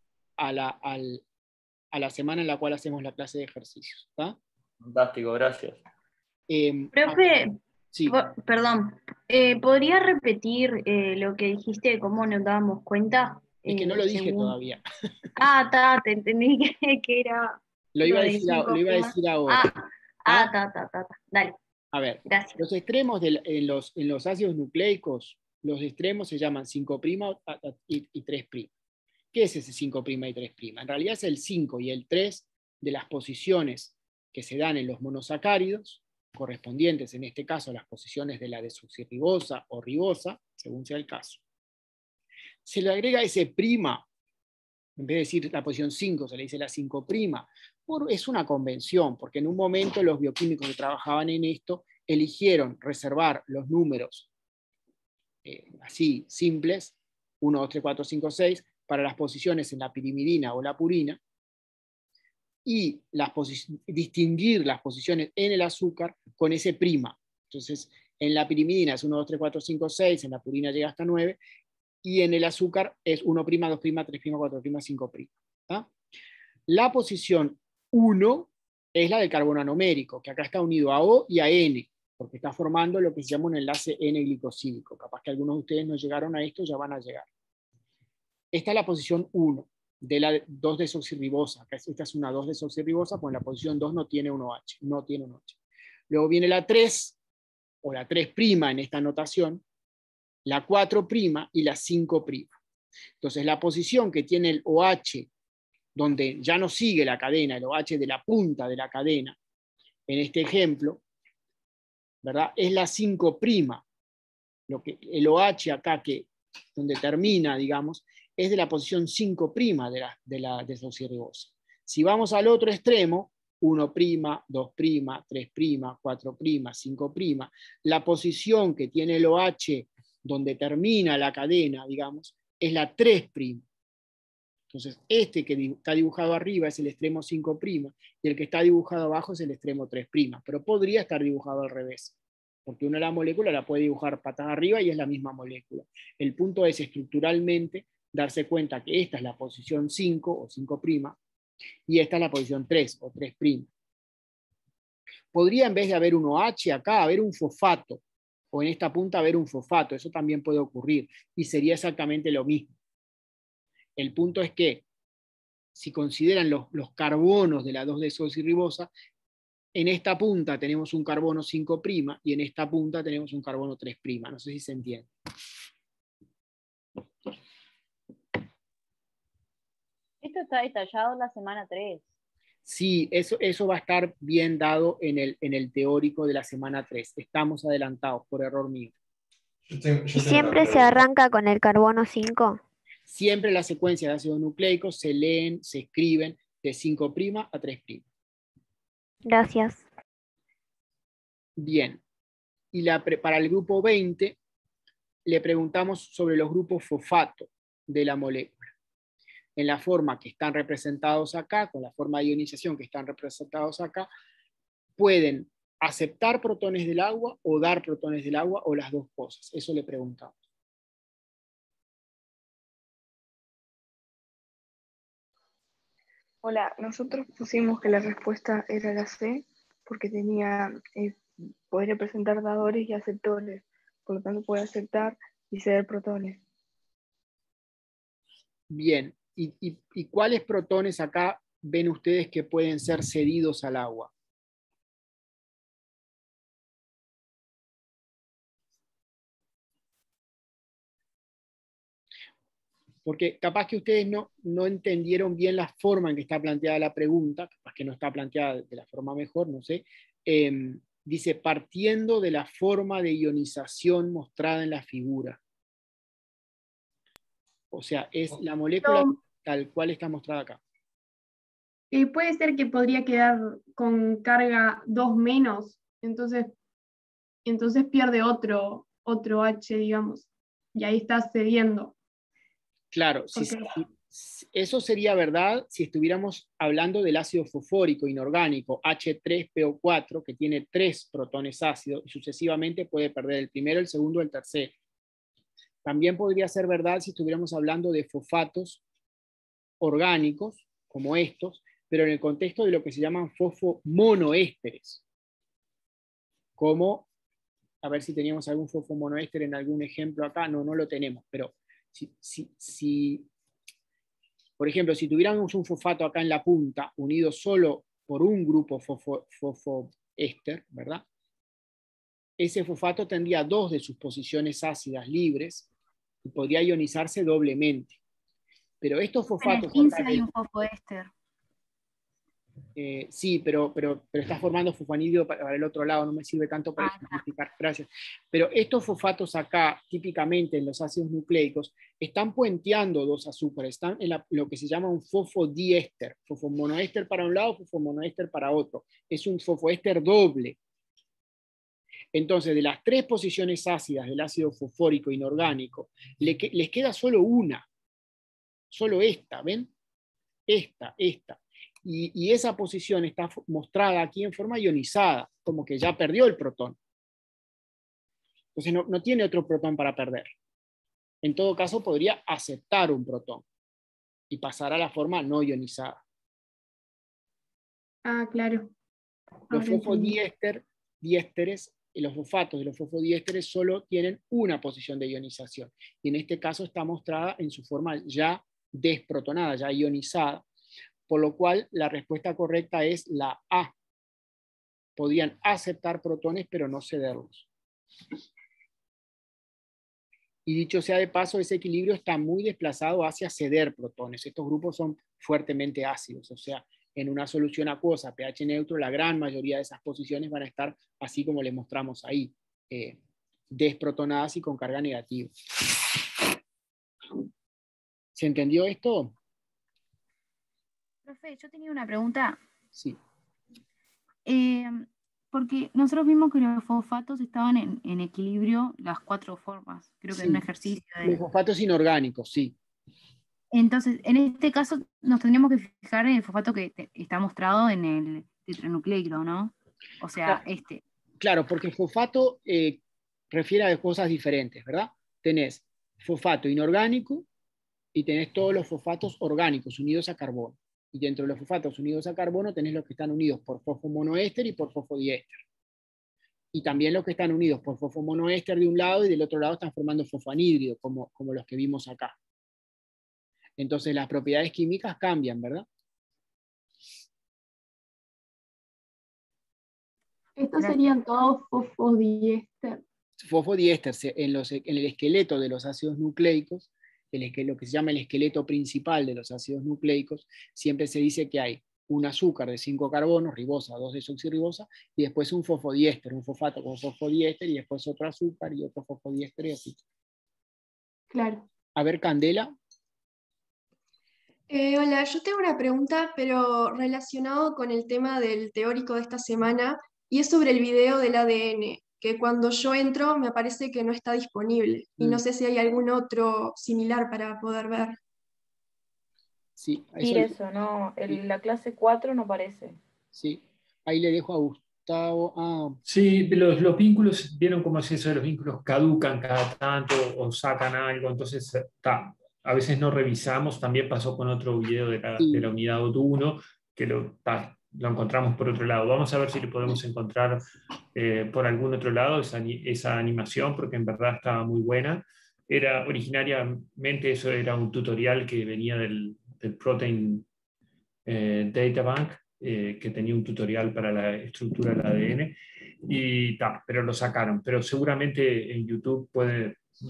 a la semana en la cual hacemos la clase de ejercicios. ¿Está? Fantástico, gracias. Profe, sí. Perdón, ¿podría repetir lo que dijiste de cómo nos dábamos cuenta? Es que no lo dije todavía. Te entendí que era... Lo iba a decir ahora. Dale. A ver, gracias. Los extremos en los ácidos nucleicos, los extremos se llaman 5' y 3'. ¿Qué es ese 5' y 3'? En realidad es el 5 y el 3 de las posiciones que se dan en los monosacáridos, correspondientes en este caso a las posiciones de la desoxirribosa o ribosa, según sea el caso. Se le agrega ese prima, en vez de decir la posición 5, se le dice la 5'. Es una convención, porque en un momento los bioquímicos que trabajaban en esto eligieron reservar los números así simples, 1, 2, 3, 4, 5, 6, para las posiciones en la pirimidina o la purina, y distinguir las posiciones en el azúcar con ese prima. Entonces, en la pirimidina es 1, 2, 3, 4, 5, 6, en la purina llega hasta 9, y en el azúcar es 1', 2', 3', 4', 5'. ¿Tá? La posición 1 es la del carbono anomérico, que acá está unido a O y a N, porque está formando lo que se llama un enlace N-glicosídico. Capaz que algunos de ustedes no llegaron a esto, ya van a llegar. Esta es la posición 1 de la 2-desoxirribosa. Esta es una 2-desoxirribosa, pues en la posición 2 no tiene 1H. Luego viene la 3, o la 3' en esta notación, la 4' y la 5'. Entonces la posición que tiene el OH, donde ya no sigue la cadena, el OH de la punta de la cadena, en este ejemplo, ¿verdad? Es la 5'. El OH acá, donde termina, digamos, es de la posición 5' de la desoxirribosa. Si vamos al otro extremo, 1', 2', 3', 4', 5', la posición que tiene el OH donde termina la cadena, digamos, es la 3'. Entonces, este que está dibujado arriba es el extremo 5', y el que está dibujado abajo es el extremo 3', pero podría estar dibujado al revés, porque uno la molécula la puede dibujar patas arriba y es la misma molécula. El punto es estructuralmente darse cuenta que esta es la posición 5 o 5', y esta es la posición 3 o 3'. Podría, en vez de haber un OH acá, haber un fosfato, o en esta punta haber un fosfato. Eso también puede ocurrir, y sería exactamente lo mismo. El punto es que, si consideran los carbonos de la 2-desoxirribosa, en esta punta tenemos un carbono 5', y en esta punta tenemos un carbono 3'. No sé si se entiende. Esto está detallado en la semana 3. Sí, eso va a estar bien dado en el teórico de la semana 3. Estamos adelantados, por error mío. ¿Y siempre se arranca con el carbono 5? Siempre las secuencias de ácidos nucleicos se leen, se escriben de 5' a 3'. Gracias. Bien. Y para el grupo 20 le preguntamos sobre los grupos fosfato de la molécula. En la forma que están representados acá, con la forma de ionización que están representados acá, pueden aceptar protones del agua o dar protones del agua, o las dos cosas. Eso le preguntamos. Hola, nosotros pusimos que la respuesta era la C, porque tenía poder representar dadores y aceptores, por lo tanto puede aceptar y ceder protones. Bien, ¿y cuáles protones acá ven ustedes que pueden ser cedidos al agua? Porque capaz que ustedes no entendieron bien la forma en que está planteada la pregunta, capaz que no está planteada de la forma mejor, no sé. Dice, partiendo de la forma de ionización mostrada en la figura. O sea, es la molécula tal cual está mostrada acá. puede ser que podría quedar con carga 2 menos, entonces pierde otro H, digamos, y ahí está cediendo. Claro, eso sería verdad si estuviéramos hablando del ácido fosfórico inorgánico H3PO4, que tiene 3 protones ácidos y sucesivamente puede perder el primero, el segundo, el tercero. También podría ser verdad si estuviéramos hablando de fosfatos orgánicos, como estos, pero en el contexto de lo que se llaman fosfomonoésteres, como, a ver si teníamos algún fosfomonoéster en algún ejemplo acá, no lo tenemos, pero por ejemplo, si tuviéramos un fosfato acá en la punta, unido solo por un grupo fosfoéster, ¿verdad? Ese fosfato tendría 2 de sus posiciones ácidas libres y podría ionizarse doblemente. Pero estos fosfatos... En el 15 hay un fosfoéster. Sí, pero está formando fosfanidrio para el otro lado, no me sirve tanto para ejemplificar, gracias. Pero estos fosfatos acá, típicamente en los ácidos nucleicos, están puenteando 2 azúcares, están en lo que se llama un fosfodiéster, fosfomonoéster para un lado, fosfomonoéster para otro. Es un fosfoéster doble. Entonces, de las 3 posiciones ácidas del ácido fosfórico inorgánico, les queda solo una, solo esta, ¿ven? Esta. Y esa posición está mostrada aquí en forma ionizada, como que ya perdió el protón. Entonces no tiene otro protón para perder. En todo caso, podría aceptar un protón y pasar a la forma no ionizada. Ah, claro. Los fosfodiésteres, los fosfatos de los fosfodiésteres solo tienen una posición de ionización. Y en este caso está mostrada en su forma ya desprotonada, ya ionizada. Por lo cual, la respuesta correcta es la A. Podrían aceptar protones, pero no cederlos. Y dicho sea de paso, ese equilibrio está muy desplazado hacia ceder protones. Estos grupos son fuertemente ácidos, o sea, en una solución acuosa, pH neutro, la gran mayoría de esas posiciones van a estar así como les mostramos ahí, desprotonadas y con carga negativa. ¿Se entendió esto? Profe, yo tenía una pregunta. Sí. Porque nosotros vimos que los fosfatos estaban en equilibrio las 4 formas. Creo que Sí. en un ejercicio. Los fosfatos inorgánicos, sí. Entonces, en este caso nos tendríamos que fijar en el fosfato que está mostrado en el tetranucleico, ¿no? O sea, este. Claro, porque fosfato refiere a cosas diferentes, ¿verdad? Tenés fosfato inorgánico y tenés todos los fosfatos orgánicos unidos a carbono. Y dentro de los fosfatos unidos a carbono tenés los que están unidos por fosfomonoéster y por fosfodiéster. Y también los que están unidos por fosfomonoéster de un lado y del otro lado están formando fosfanhídrido, como los que vimos acá. Entonces las propiedades químicas cambian, ¿verdad? Estos serían todos fosfodiéster. Fosfodiéster, en el esqueleto de los ácidos nucleicos, lo que se llama el esqueleto principal de los ácidos nucleicos, siempre se dice que hay un azúcar de 5 carbonos, ribosa, 2-desoxirribosa, y después un fosfodiéster, un fosfato con fosfodiéster, y después otro azúcar y otro fosfodiéster y así. Claro. A ver, Candela. Hola, yo tengo una pregunta, pero relacionado con el tema del teórico de esta semana, y es sobre el video del ADN, que cuando yo entro me parece que no está disponible, y no sé si hay algún otro similar para poder ver. Sí, Y eso, no, en la clase 4 no aparece. Sí, ahí le dejo a Gustavo. Sí, los vínculos, vieron cómo es eso de los vínculos, caducan cada tanto o sacan algo, entonces a veces no revisamos. También pasó con otro video de la unidad 1, que lo encontramos por otro lado. Vamos a ver si lo podemos encontrar por algún otro lado, esa animación, porque en verdad estaba muy buena. Originariamente eso era un tutorial que venía del Protein Data Bank, que tenía un tutorial para la estructura del ADN, pero lo sacaron. Pero seguramente en YouTube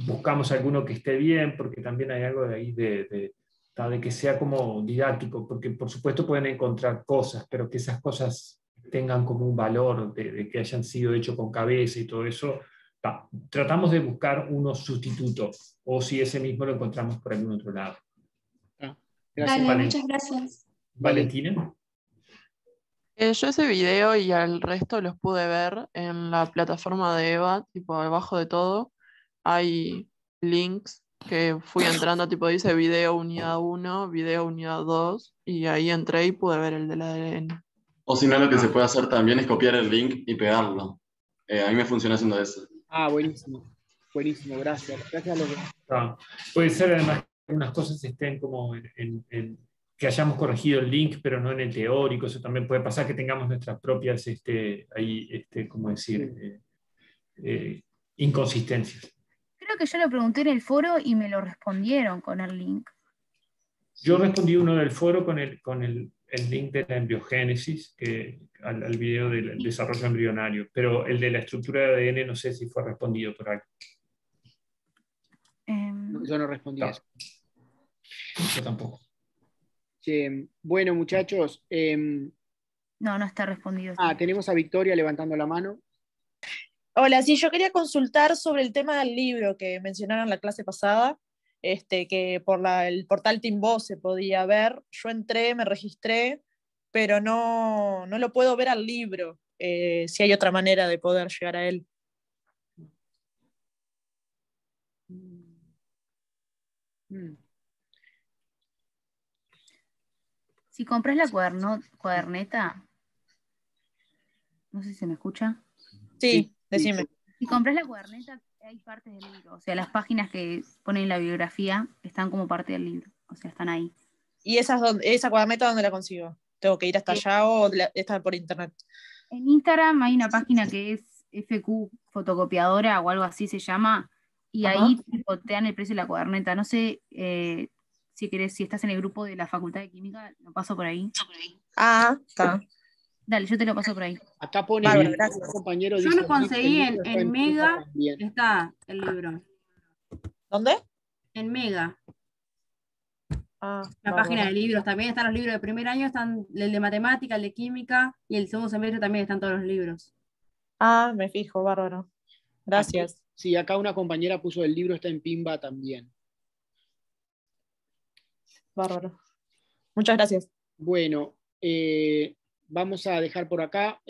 buscamos alguno que esté bien, porque también hay algo de ahí de que sea como didáctico, porque por supuesto pueden encontrar cosas, pero que esas cosas tengan como un valor de que hayan sido hechos con cabeza y todo eso. Tratamos de buscar unos sustitutos, o si ese mismo lo encontramos por algún otro lado. Dale, muchas gracias. Valentina. Yo ese video y al resto los pude ver en la plataforma de Eva, tipo abajo de todo hay links que fui entrando, tipo dice video unidad 1, video unidad 2, y ahí entré y pude ver el del ADN. O si no, lo que se puede hacer también es copiar el link y pegarlo. A mí me funciona haciendo eso. Buenísimo. Buenísimo, gracias. Gracias a los dos. Puede ser además que algunas cosas estén como que hayamos corregido el link, pero no en el teórico. Eso también puede pasar, que tengamos nuestras propias, ¿cómo decir? Inconsistencias. Creo que yo lo pregunté en el foro y me lo respondieron con el link. Yo respondí uno del foro con el link de la embriogénesis, al video del desarrollo embrionario, pero el de la estructura de ADN no sé si fue respondido por algo. Yo no respondí eso. Yo tampoco. Bueno, muchachos. No está respondido. Tenemos a Victoria levantando la mano. Hola, sí, yo quería consultar sobre el tema del libro que mencionaron en la clase pasada, que por el portal Timbo se podía ver. Yo entré, me registré, pero no lo puedo ver al libro, si hay otra manera de poder llegar a él. Si compras la cuaderneta, no sé si se me escucha. Sí, decime. Si compras la cuaderneta, hay partes del libro. O sea, las páginas que ponen la bibliografía están como parte del libro. O sea, están ahí. ¿Y esa cuaderneta dónde la consigo? ¿Tengo que ir hasta allá o está por internet? En Instagram hay una página que es FQ Fotocopiadora o algo así se llama. Y ahí te dan el precio de la cuaderneta. No sé si estás en el grupo de la Facultad de Química, lo paso por ahí. Está. Dale, yo te lo paso por ahí. Acá pone compañero. Yo lo conseguí en Mega, está el libro. ¿Dónde? En Mega. La página de libros, también están los libros de primer año, están el de matemática, el de química, y el segundo semestre también están todos los libros. Me fijo, bárbaro. Gracias. Sí, acá una compañera puso el libro, está en Pimba también. Bárbaro. Muchas gracias. Bueno, vamos a dejar por acá.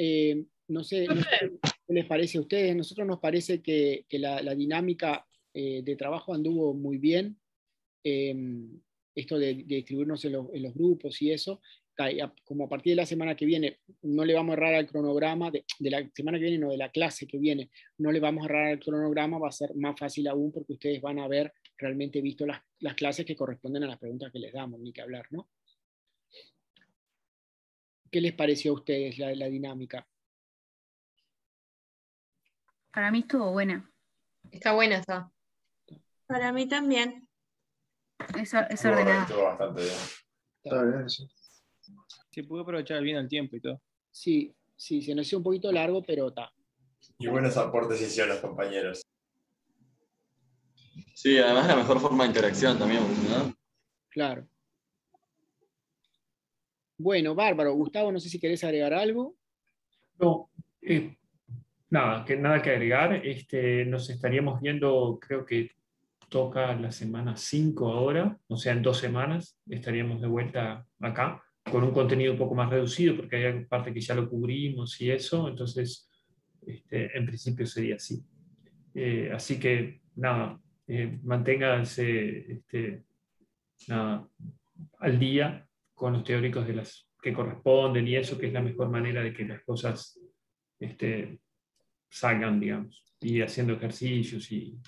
No sé qué les parece a ustedes. A nosotros nos parece que la dinámica de trabajo anduvo muy bien. Esto de distribuirnos en los grupos y eso. Como a partir de la semana que viene no le vamos a errar al cronograma, de la semana que viene, no, de la clase que viene, no le vamos a errar al cronograma, va a ser más fácil aún porque ustedes van a haber realmente visto las clases que corresponden a las preguntas que les damos, ni que hablar, ¿no? ¿Qué les pareció a ustedes la dinámica? Para mí estuvo buena. Está buena esa. Para mí también. Es ordenada. Estuvo bastante bien. Está bien, sí. Se pudo aprovechar bien el tiempo y todo. Sí, se nos hizo un poquito largo, pero está. Y buenos aportes hicieron los compañeros. Sí, además la mejor forma de interacción también, ¿no? Claro. Bueno, bárbaro. Gustavo, no sé si querés agregar algo. No, nada que agregar. Nos estaríamos viendo, creo que toca la semana 5 ahora, o sea, en 2 semanas estaríamos de vuelta acá, con un contenido un poco más reducido, porque hay parte que ya lo cubrimos y eso, entonces, en principio sería así. Así que, nada, manténganse al día con los teóricos de las que corresponden y eso, que es la mejor manera de que las cosas salgan, digamos, y haciendo ejercicios y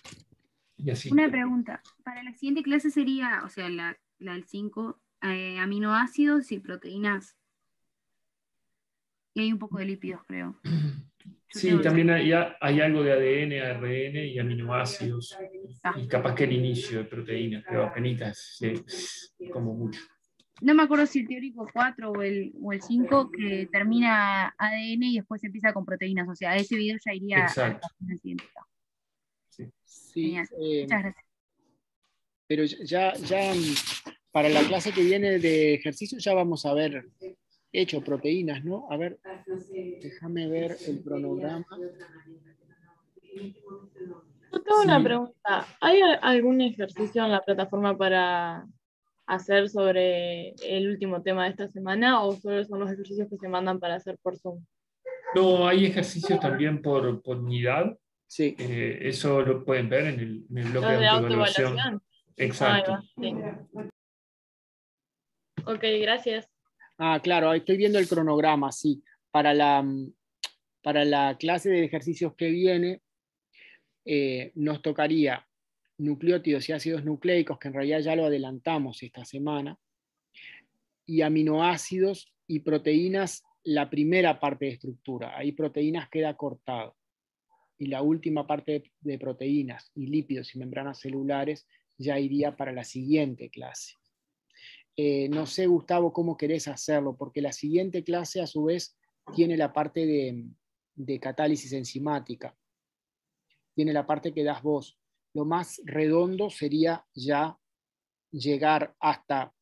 así. Una pregunta, para la siguiente clase sería, o sea, la del 5, aminoácidos y proteínas. Y hay un poco de lípidos, creo. Sí, también hay algo de ADN, ARN y aminoácidos. Y capaz que el inicio de proteínas, pero apenas como mucho. No me acuerdo si el teórico 4 o el 5 que termina ADN y después empieza con proteínas. O sea, ese video ya iría Exacto. a la siguiente. Sí, muchas gracias. Pero ya para la clase que viene de ejercicio ya vamos a haber hecho proteínas, ¿no? A ver, déjame ver el cronograma. Yo tengo una pregunta. ¿Hay algún ejercicio en la plataforma para hacer sobre el último tema de esta semana o solo son los ejercicios que se mandan para hacer por Zoom? No, hay ejercicios también por unidad. Sí. Eso lo pueden ver en el bloque ¿Los de de autoevaluación. autoevaluación? Exacto. Ahí va, sí. Ok, gracias. Claro, ahí estoy viendo el cronograma, sí. Para la clase de ejercicios que viene, nos tocaría nucleótidos y ácidos nucleicos, que en realidad ya lo adelantamos esta semana, y aminoácidos y proteínas, la primera parte de estructura. Ahí proteínas queda cortado. Y la última parte de proteínas y lípidos y membranas celulares ya iría para la siguiente clase. No sé, Gustavo, cómo querés hacerlo, porque la siguiente clase a su vez tiene la parte de catálisis enzimática. Tiene la parte que das vos. Lo más redondo sería ya llegar hasta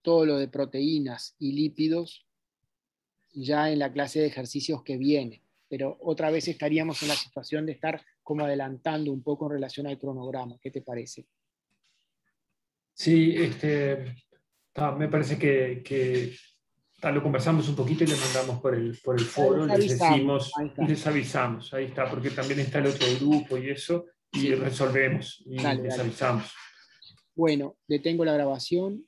todo lo de proteínas y lípidos ya en la clase de ejercicios que viene. Pero otra vez estaríamos en la situación de estar como adelantando un poco en relación al cronograma. ¿Qué te parece? Sí, me parece que lo conversamos un poquito y le mandamos por el foro, les decimos y les avisamos. Ahí está, porque también está el otro grupo y eso, y resolvemos y les avisamos. Bueno, detengo la grabación.